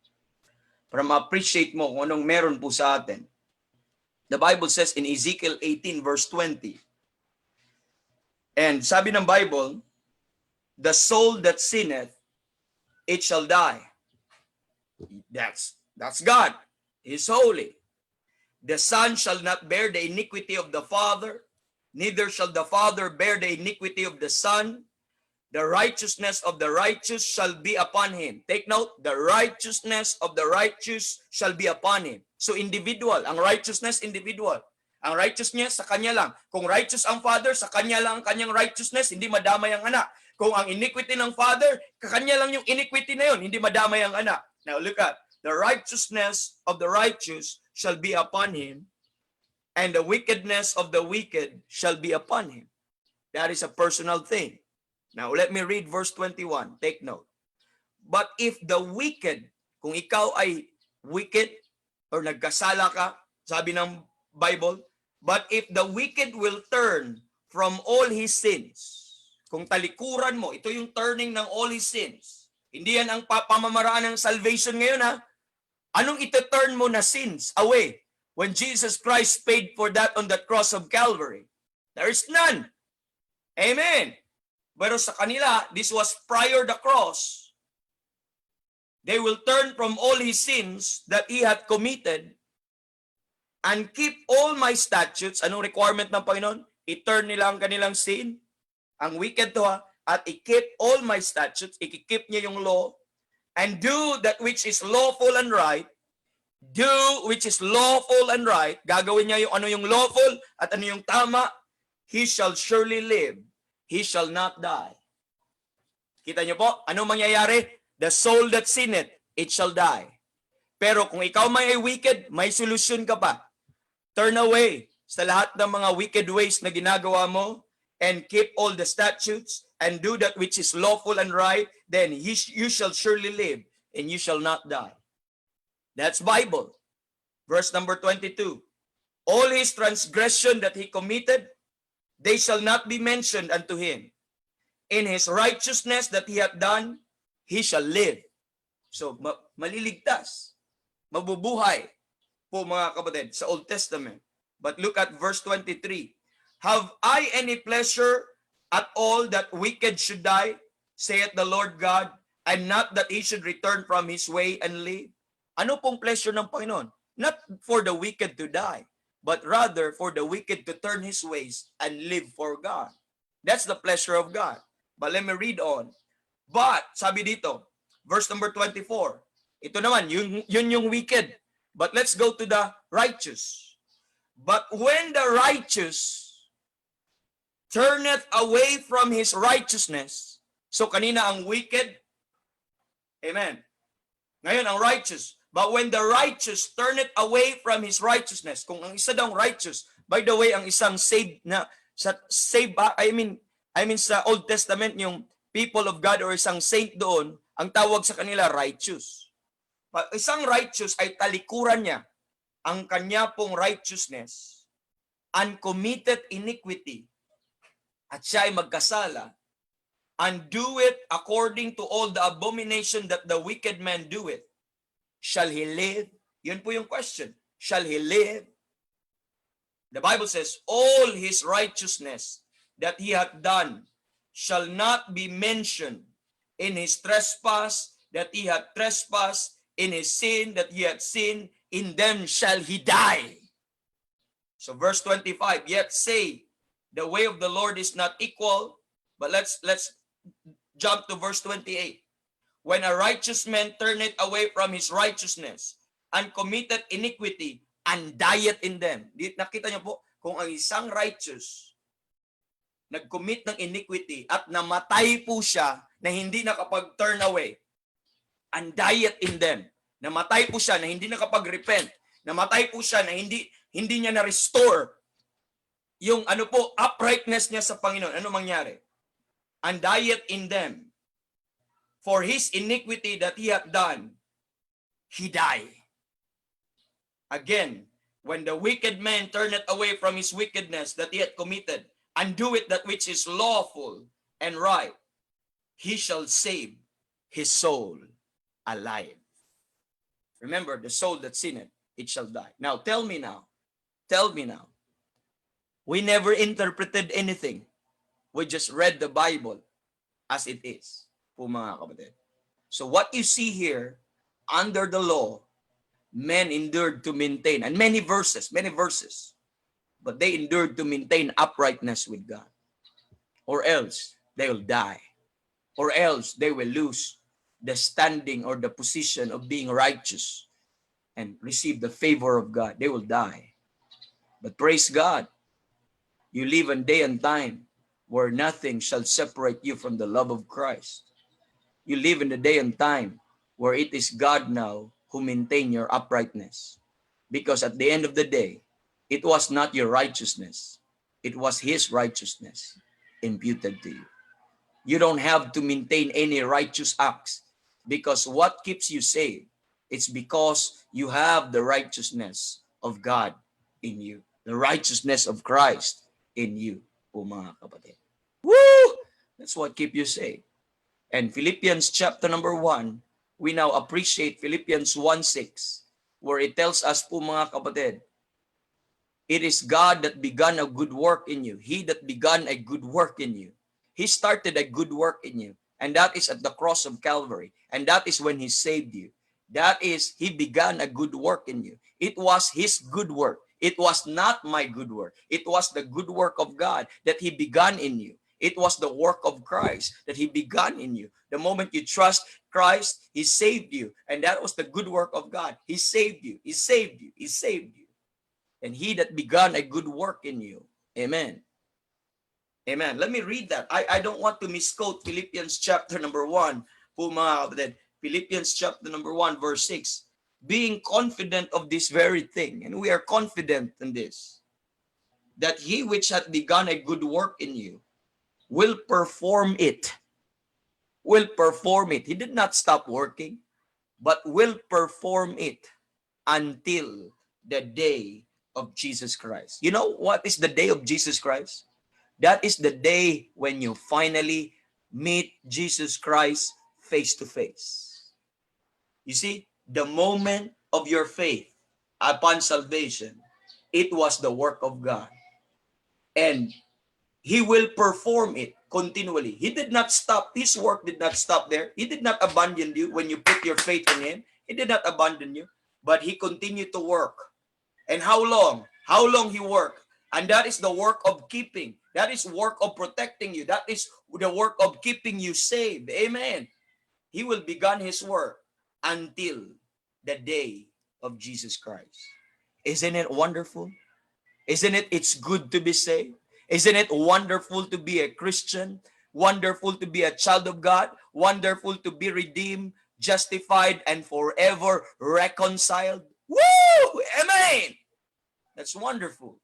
para ma-appreciate mo kung anong meron po sa atin. The Bible says in Ezekiel 18 verse 20, and sabi ng Bible, the soul that sinneth, it shall die. That's God. He's holy. The Son shall not bear the iniquity of the Father, neither shall the Father bear the iniquity of the Son. The righteousness of the righteous shall be upon him. Take note, the righteousness of the righteous shall be upon him. So individual, ang righteousness individual. Ang righteousness sa kanya lang. Kung righteous ang Father, sa kanya lang ang kanyang righteousness, hindi madamay ang anak. Kung ang iniquity ng Father, kakanya lang yung iniquity na yun, hindi madamay ang anak. Now look at, the righteousness of the righteous shall be upon him, and the wickedness of the wicked shall be upon him. That is a personal thing. Now, let me read verse 21. Take note. But if the wicked, kung ikaw ay wicked or nagkasala ka, sabi ng Bible, but if the wicked will turn from all his sins, kung talikuran mo, ito yung turning ng all his sins. Hindi yan ang pamamaraan ng salvation ngayon, ha? Anong ito-turn mo na sins away when Jesus Christ paid for that on the cross of Calvary? There is none. Amen. Pero sa kanila, this was prior the cross. They will turn from all his sins that he had committed and keep all my statutes. Anong requirement ng Panginoon? I-turn nila ang kanilang sin. Ang wicked to, ha? At i-keep all my statutes. I-keep niya yung law. And do that which is lawful and right. Do which is lawful and right. Gagawin niya yung ano yung lawful at ano yung tama. He shall surely live. He shall not die. Kita niyo po, ano mangyayari? The soul that sinneth, it shall die. Pero kung ikaw may wicked, may solusyon ka pa. Turn away sa lahat ng mga wicked ways na ginagawa mo and keep all the statutes and do that which is lawful and right, then you shall surely live and you shall not die. That's Bible. Verse number 22. All his transgression that he committed, they shall not be mentioned unto him. In his righteousness that he hath done, he shall live. So, maliligtas. Mabubuhay po mga kapatid sa Old Testament. But look at verse 23. Have I any pleasure at all that wicked should die, saith the Lord God, and not that he should return from his way and live? Ano pong pleasure ng Panginoon? Not for the wicked to die, but rather for the wicked to turn his ways and live for God. That's the pleasure of God. But let me read on. But, sabi dito, verse number 24, ito naman, yun yung wicked. But let's go to the righteous. But when the righteous turneth away from his righteousness, so kanina ang wicked, amen. Ngayon ang righteous. But when the righteous turneth away from his righteousness, kung ang isa daw righteous, by the way, ang isang saved na, I mean sa Old Testament, yung people of God or isang saint doon, ang tawag sa kanila righteous. But isang righteous ay talikuran niya ang kanya pong righteousness, uncommitted iniquity, at siya ay magkasala, and do it according to all the abomination that the wicked man doeth. Shall he live? Yun po yung question. Shall he live? The Bible says, all his righteousness that he hath done shall not be mentioned. In his trespass that he hath trespassed, in his sin that he hath sinned, in them shall he die. So verse 25, yet say, the way of the Lord is not equal. But let's jump to verse 28. When a righteous man turneth away from his righteousness and committed iniquity and dieth in them. Nakita niyo po, kung ang isang righteous nag-commit ng iniquity at namatay po siya na hindi nakapag-turn away and dieth in them. Namatay po siya na hindi nakapag-repent. Namatay po siya na hindi niya na-restore yung uprightness niya sa Panginoon. Ano mangyari? And dieth in them. For his iniquity that he hath done, he died. Again, when the wicked man turneth away from his wickedness that he hath committed, and doeth that which is lawful and right, he shall save his soul alive. Remember, the soul that sinneth, it shall die. Now, tell me now, Tell me now. We never interpreted anything. We just read the Bible as it is, po mga kapatid. So what you see here, under the law, men endured to maintain, and many verses, but they endured to maintain uprightness with God. Or else they will die. Or else they will lose the standing or the position of being righteous and receive the favor of God. They will die. But praise God, you live in day and time where nothing shall separate you from the love of Christ. You live in the day and time where it is God now who maintain your uprightness. Because at the end of the day, it was not your righteousness. It was His righteousness imputed to you. You don't have to maintain any righteous acts, because what keeps you saved, it's because you have the righteousness of God in you. The righteousness of Christ in you, po mga kapatid. Woo! That's what keeps you saved. And Philippians chapter number 1, we now appreciate Philippians 1:6, where it tells us po mga kapatid, it is God that began a good work in you. He that began a good work in you. He started a good work in you. And that is at the cross of Calvary. And that is when He saved you. That is, He began a good work in you. It was His good work. It was not my good work. It was the good work of God that He began in you. It was the work of Christ that He began in you. The moment you trust Christ, He saved you. And that was the good work of God. He saved you. He saved you. He saved you. And He that began a good work in you. Amen. Amen. Let me read that. I don't want to misquote Philippians chapter number 1. Po mga kapatid. Philippians chapter number 1 verse 6. Being confident of this very thing. And we are confident in this. That He which hath begun a good work in you will perform it. Will perform it. He did not stop working, but will perform it until the day of Jesus Christ. You know what is the day of Jesus Christ? That is the day when you finally meet Jesus Christ face to face. You see, the moment of your faith upon salvation, it was the work of God. And He will perform it continually. He did not stop. His work did not stop there. He did not abandon you when you put your faith in Him. He did not abandon you, but He continued to work. And how long? How long He worked? And that is the work of keeping. That is work of protecting you. That is the work of keeping you saved. Amen. He will begin His work until the day of Jesus Christ. Isn't it wonderful? Isn't it? It's good to be saved. Isn't it wonderful to be a Christian? Wonderful to be a child of God? Wonderful to be redeemed, justified, and forever reconciled? Woo! Amen! That's wonderful,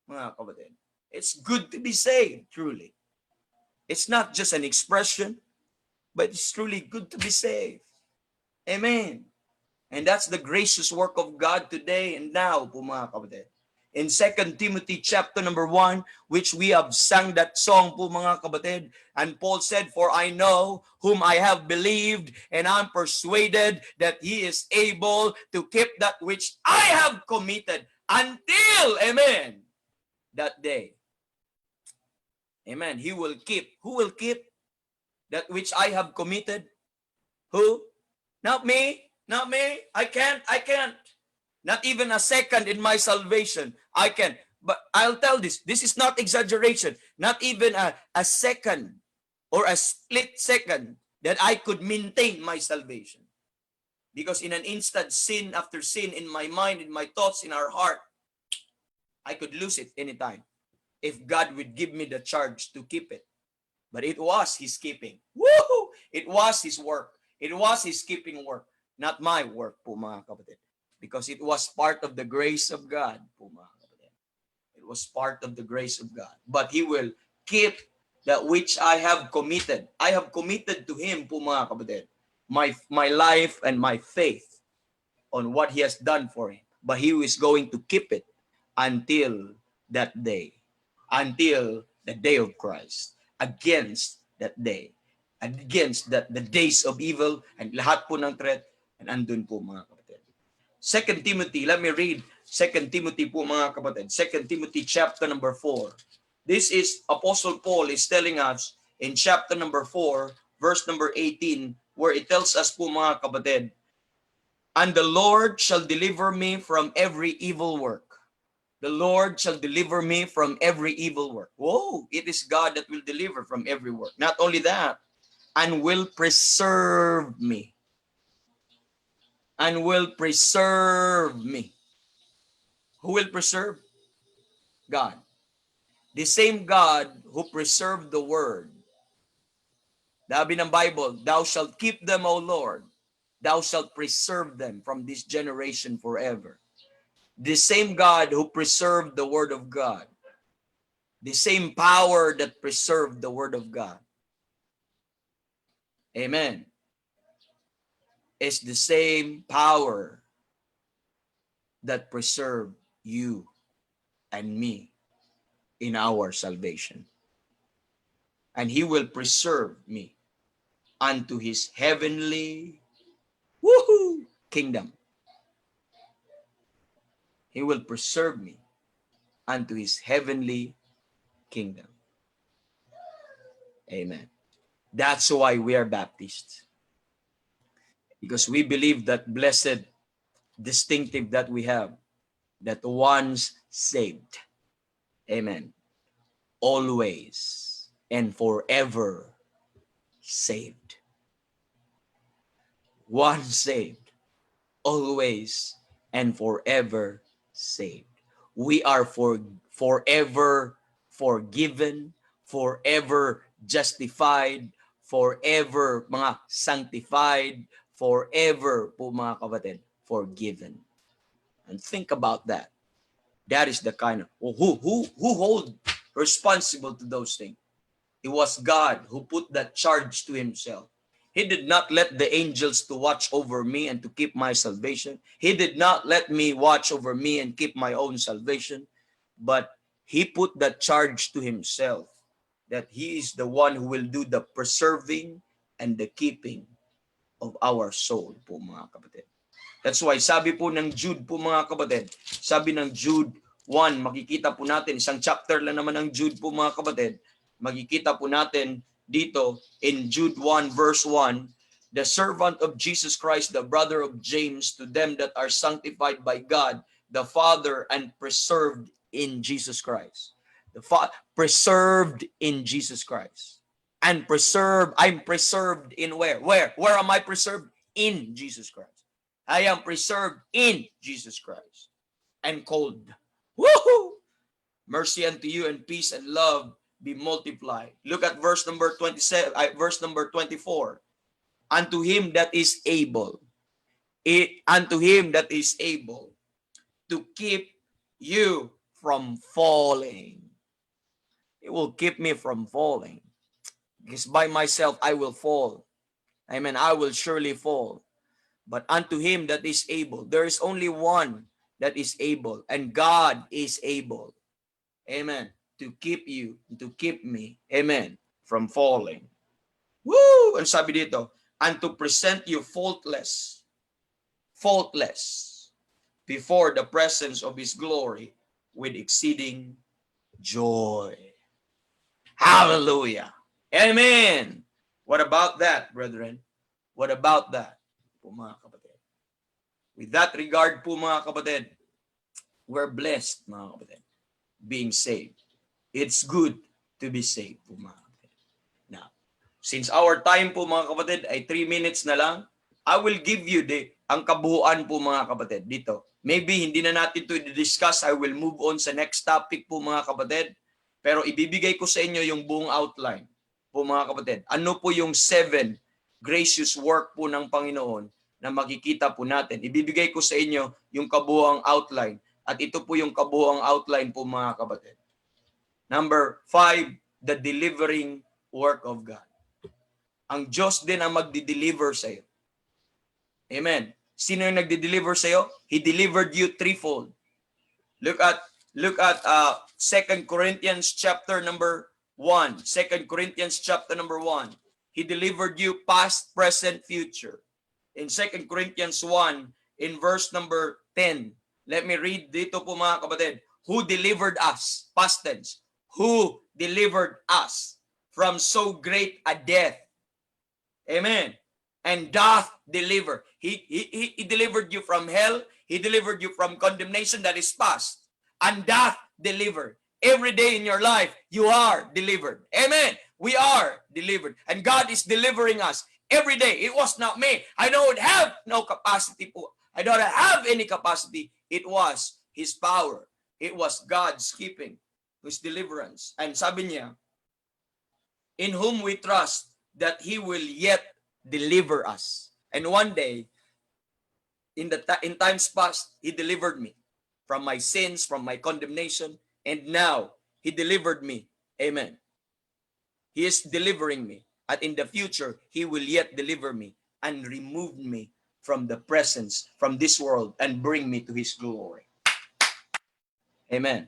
mga kapatid. It's good to be saved, truly. It's not just an expression, but it's truly good to be saved. Amen. And that's the gracious work of God today and now, po mga kapatid. In 2 Timothy chapter number 1, which we have sung that song po mga kapatid, and Paul said, for I know whom I have believed, and I'm persuaded that He is able to keep that which I have committed until, amen, that day. Amen. He will keep. Who will keep that which I have committed? Who? Not me. Not me. I can't. Not even a second in my salvation. I can. But I'll tell this. This is not exaggeration. Not even a second or a split second that I could maintain my salvation. Because in an instant, sin after sin in my mind, in my thoughts, in our heart, I could lose it anytime if God would give me the charge to keep it. But it was His keeping. Woo! It was His work. It was His keeping work. Not my work po mga kapatid. Because it was part of the grace of God po mga kapatid. It was part of the grace of God. But He will keep that which I have committed. I have committed to Him po mga kapatid. My life and my faith on what He has done for Him. But He is going to keep it until that day. Until the day of Christ. Against that day. Against the days of evil and lahat po ng threat. And andun po mga kapatid. 2 Timothy, let me read 2 Timothy po mga kapatid. 2 Timothy chapter number 4. This is Apostle Paul is telling us in chapter number 4, verse number 18, where it tells us po mga kapatid, and the Lord shall deliver me from every evil work. The Lord shall deliver me from every evil work. Whoa, it is God that will deliver from every work. Not only that, and will preserve me. And will preserve me. Who will preserve? God. The same God who preserved the word. Sabi ng Bible, thou shalt keep them, O Lord. Thou shalt preserve them from this generation forever. The same God who preserved the word of God. The same power that preserved the word of God. Amen. Is the same power that preserved you and me in our salvation. And he will preserve me unto his heavenly kingdom. He will preserve me unto his heavenly kingdom. Amen. That's why we are Baptists. Because we believe that blessed distinctive that we have, that once saved, amen, always and forever saved. Once saved, always and forever saved. We are forever forgiven, forever justified, forever mga sanctified, forever po mga kapatid, forgiven. And think about that. That is the kind of who hold responsible to those things. It was God who put that charge to himself. He did not let the angels to watch over me and to keep my salvation. He did not let me watch over me and keep my own salvation. But he put that charge to himself, that he is the one who will do the preserving and the keeping of our soul po mga kapatid. That's why sabi po ng Jude po mga kapatid, sabi ng Jude 1, makikita po natin, isang chapter lang naman ng Jude po mga kapatid, makikita po natin dito in Jude 1 verse 1, the servant of Jesus Christ, the brother of James, to them that are sanctified by God, the Father, and preserved in Jesus Christ. Preserved in Jesus Christ. And preserved, I'm preserved in where? Where am I preserved? In Jesus Christ. I am preserved in Jesus Christ. And called. Woohoo! Mercy unto you and peace and love be multiplied. Look at verse number 27, verse number 24. Unto him that is able, unto him that is able to keep you from falling. It will keep me from falling. Because by myself I will fall. Amen. I will surely fall. But unto him that is able, there is only one that is able, and God is able. Amen. To keep you, to keep me, amen, from falling. Woo! Ang sabi dito, and to present you faultless before the presence of his glory with exceeding joy. Hallelujah. Amen. What about that, brethren? What about that, po mga kapatid? With that regard po mga kapatid, we're blessed mga kapatid, being saved. It's good to be saved po mga kapatid. Now, since our time po mga kapatid ay 3 minutes na lang, I will give you ang kabuuan po mga kapatid dito. Maybe hindi na natin ito i-discuss. I will move on sa next topic po mga kapatid. Pero ibibigay ko sa inyo yung buong outline po mga kapatid. Ano po yung 7 gracious work po ng Panginoon na makikita po natin. Ibibigay ko sa inyo yung kabuuang outline. At ito po yung kabuuang outline po mga kapatid. Number 5, the delivering work of God. Ang Diyos din ang magdi-deliver sa iyo. Amen. Sino yung nagdi-deliver sa iyo? He delivered you threefold. Look at 2 Corinthians chapter number 1. 2 Corinthians chapter number 1. He delivered you past, present, future. In 2 Corinthians 1, in verse number 10. Let me read dito po mga kapatid. Who delivered us, past tense, who delivered us from so great a death. Amen. And doth deliver. He delivered you from hell. He delivered you from condemnation that is past. And doth deliver. Every day in your life, you are delivered. Amen. We are delivered. And God is delivering us every day. It was not me. I don't have no capacity po. I don't have any capacity. It was His power. It was God's keeping, His deliverance. And sabi niya, in whom we trust that He will yet deliver us. And one day, in times past, He delivered me from my sins, from my condemnation, and now He delivered me. Amen. He is delivering me. And in the future, He will yet deliver me and remove me from the presence, from this world, and bring me to His glory. Amen.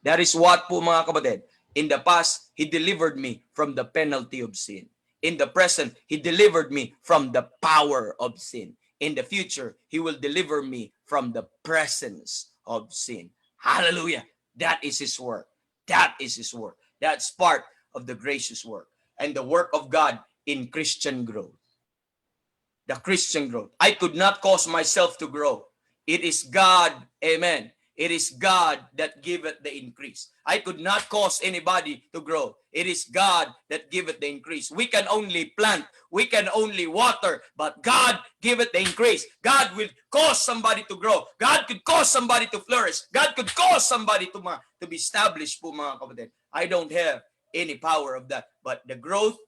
That is what po mga kapatid. In the past, He delivered me from the penalty of sin. In the present, He delivered me from the power of sin. In the future, He will deliver me from the presence of sin. Hallelujah. That is His work. That is His work. That's part of the gracious work and the work of God in Christian growth. The Christian growth. I could not cause myself to grow. It is God. Amen. It is God that giveth the increase. I could not cause anybody to grow. It is God that giveth the increase. We can only plant. We can only water. But God giveth the increase. God will cause somebody to grow. God could cause somebody to flourish. God could cause somebody to be established po mga kapatid. I don't have any power of that. But the growth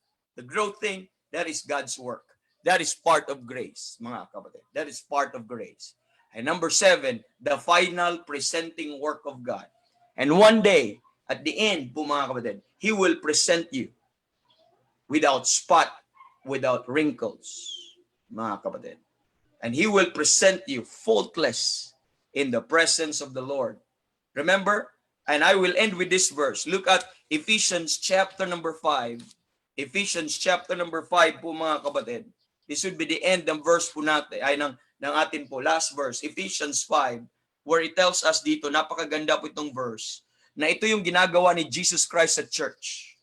thing, that is God's work. That is part of grace, mga kapatid. That is part of grace. And number 7, the final presenting work of God. And one day, at the end po mga kapatid, He will present you without spot, without wrinkles, mga kapatid. And He will present you faultless in the presence of the Lord. Remember, and I will end with this verse. Look at Ephesians chapter number 5. Ephesians chapter number 5 po mga kapatid. This would be the end ng verse po natin, ay ng atin po, last verse, Ephesians 5, where it tells us dito, napakaganda po itong verse, na ito yung ginagawa ni Jesus Christ sa church.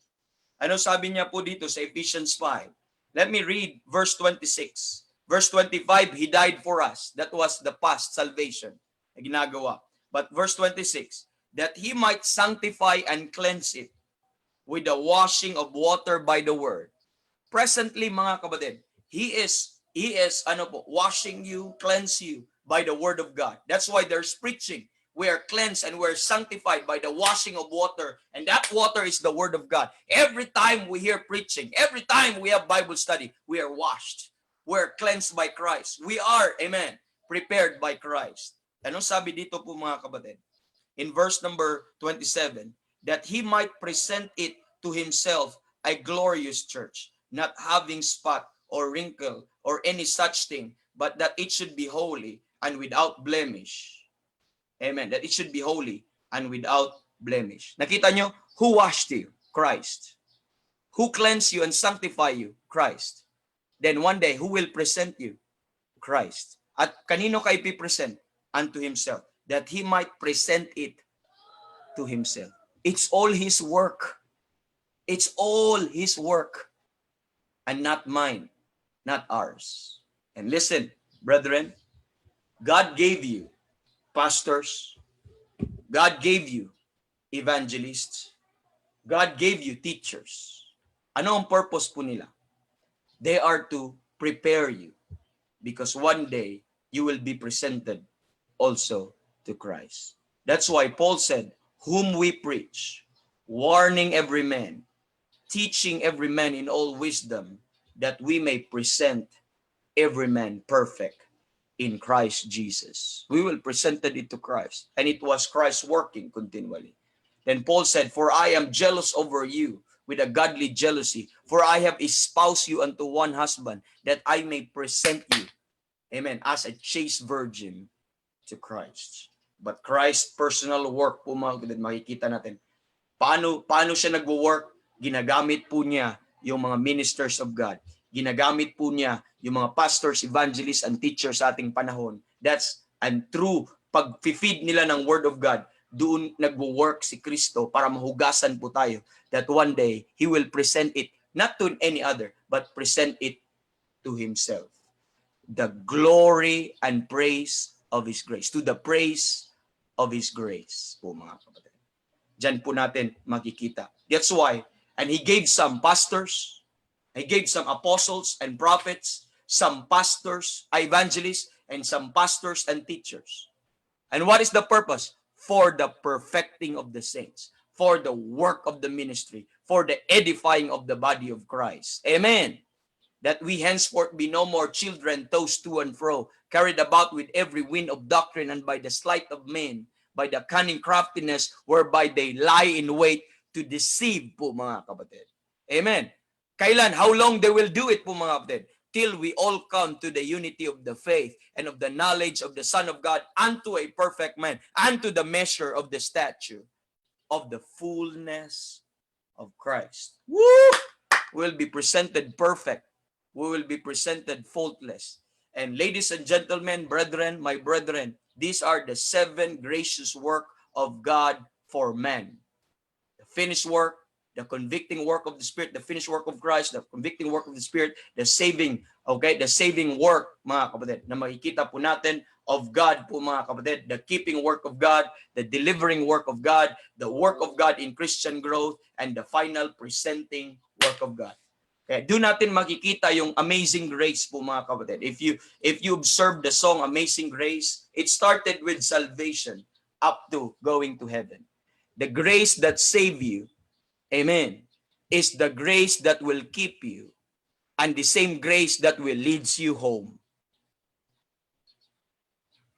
Ano sabi niya po dito sa Ephesians 5? Let me read verse 26. Verse 25, He died for us. That was the past salvation na ginagawa. But verse 26, that He might sanctify and cleanse it with the washing of water by the word. Presently, mga kapatid, He is washing you, cleanse you by the word of God. That's why there's preaching. We are cleansed and we're sanctified by the washing of water. And that water is the word of God. Every time we hear preaching, every time we have Bible study, we are washed. We're cleansed by Christ. We are, amen, prepared by Christ. Anong sabi dito po mga kapatid? In verse number 27, that He might present it to Himself a glorious church, not having spot or wrinkle or any such thing, but that it should be holy and without blemish. Amen. That it should be holy and without blemish. Nakita nyo? Who washed you? Christ. Who cleansed you and sanctify you? Christ. Then one day, who will present you? Christ. At kanino kayo present? Unto Himself. That He might present it to Himself. It's all His work. It's all His work. And not mine. Not ours. And listen, brethren, God gave you pastors. God gave you evangelists. God gave you teachers. Ano ang purpose po nila? They are to prepare you because one day you will be presented also to Christ. That's why Paul said, whom we preach, warning every man, teaching every man in all wisdom, that we may present every man perfect in Christ Jesus. We will present it to Christ. And it was Christ working continually. Then Paul said, for I am jealous over you with a godly jealousy, for I have espoused you unto one husband, that I may present you, amen, as a chaste virgin to Christ. But Christ's personal work po mga makikita natin. Paano siya nagwo-work? Ginagamit po niya yung mga ministers of God. Ginagamit po niya yung mga pastors, evangelists, and teachers sa ating panahon and through pag-feed nila ng Word of God, doon nagwo-work si Kristo para mahugasan po tayo that one day He will present it not to any other, but present it to Himself. The glory and praise of His grace. To the praise of His grace po mga kapatid. Diyan po natin makikita. That's why, and He gave some pastors, He gave some apostles and prophets, some pastors, evangelists, and some pastors and teachers. And what is the purpose? For the perfecting of the saints, for the work of the ministry, for the edifying of the body of Christ. Amen. That we henceforth be no more children tossed to and fro, carried about with every wind of doctrine and by the sleight of men, by the cunning craftiness whereby they lie in wait to deceive po mga kapatid. Amen. Kailan? How long they will do it po mga kapatid? Till we all come to the unity of the faith and of the knowledge of the Son of God unto a perfect man, unto the measure of the stature of the fullness of Christ. Woo! We'll be presented perfect. We will be presented faultless. And ladies and gentlemen, brethren, my brethren, these are the 7 gracious work of God for man. The finished work, the convicting work of the Spirit, the finished work of Christ, the convicting work of the Spirit, the saving work, mga kapatid, na makikita po natin of God po mga kapatid, the keeping work of God, the delivering work of God, the work of God in Christian growth, and the final presenting work of God. Okay, doon natin makikita yung amazing grace po mga kapatid. If you observe the song Amazing Grace, it started with salvation up to going to heaven. The grace that saved you, amen, is the grace that will keep you, and the same grace that will leads you home.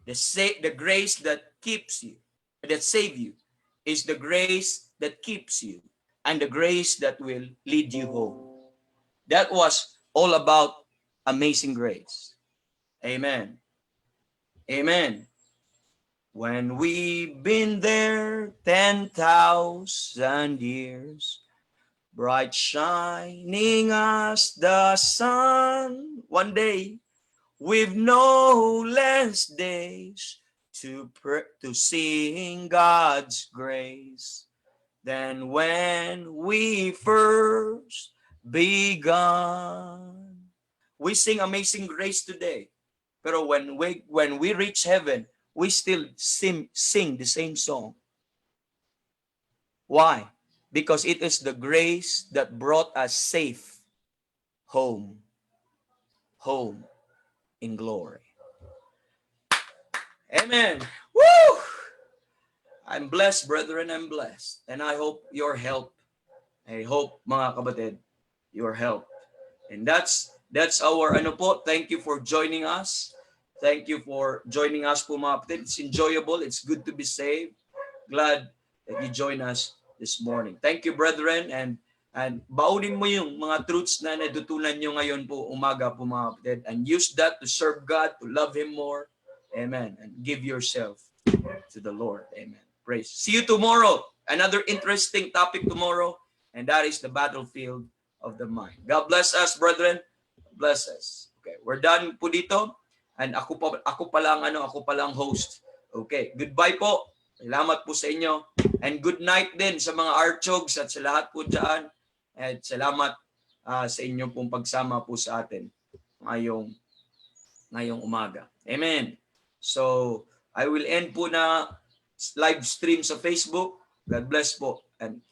The grace that keeps you, that save you, is the grace that keeps you, and the grace that will lead you home. That was all about amazing grace. Amen. Amen. When we've been there 10,000 years, bright shining as the sun, one day, with no less days to sing God's grace than when we first begun. We sing Amazing Grace today, pero when we reach heaven, we still sing the same song. Why? Because it is the grace that brought us safe home in glory. Amen. Woo! I'm blessed, brethren, I'm blessed. And I hope your help. I hope, mga kapatid, your help. And that's our thank you for joining us. Thank you for joining us po mga kapatid. It's enjoyable. It's good to be saved. Glad that you join us this morning. Thank you, brethren, and baunin mo yung mga truths na natutunan nyo ngayon po umaga po mga kapatid, and use that to serve God, to love Him more. Amen. And give yourself to the Lord. Amen. Praise. See you tomorrow. Another interesting topic tomorrow, and that is the battlefield of the mind. God bless us, brethren. Bless us. Okay, we're done po dito. And ako pa lang host. Okay, goodbye po. Salamat po sa inyo. And good night din sa mga Archogs at sa lahat po dyan. At salamat sa inyo pong pagsama po sa atin ngayong umaga. Amen. So, I will end po na live stream sa Facebook. God bless po. And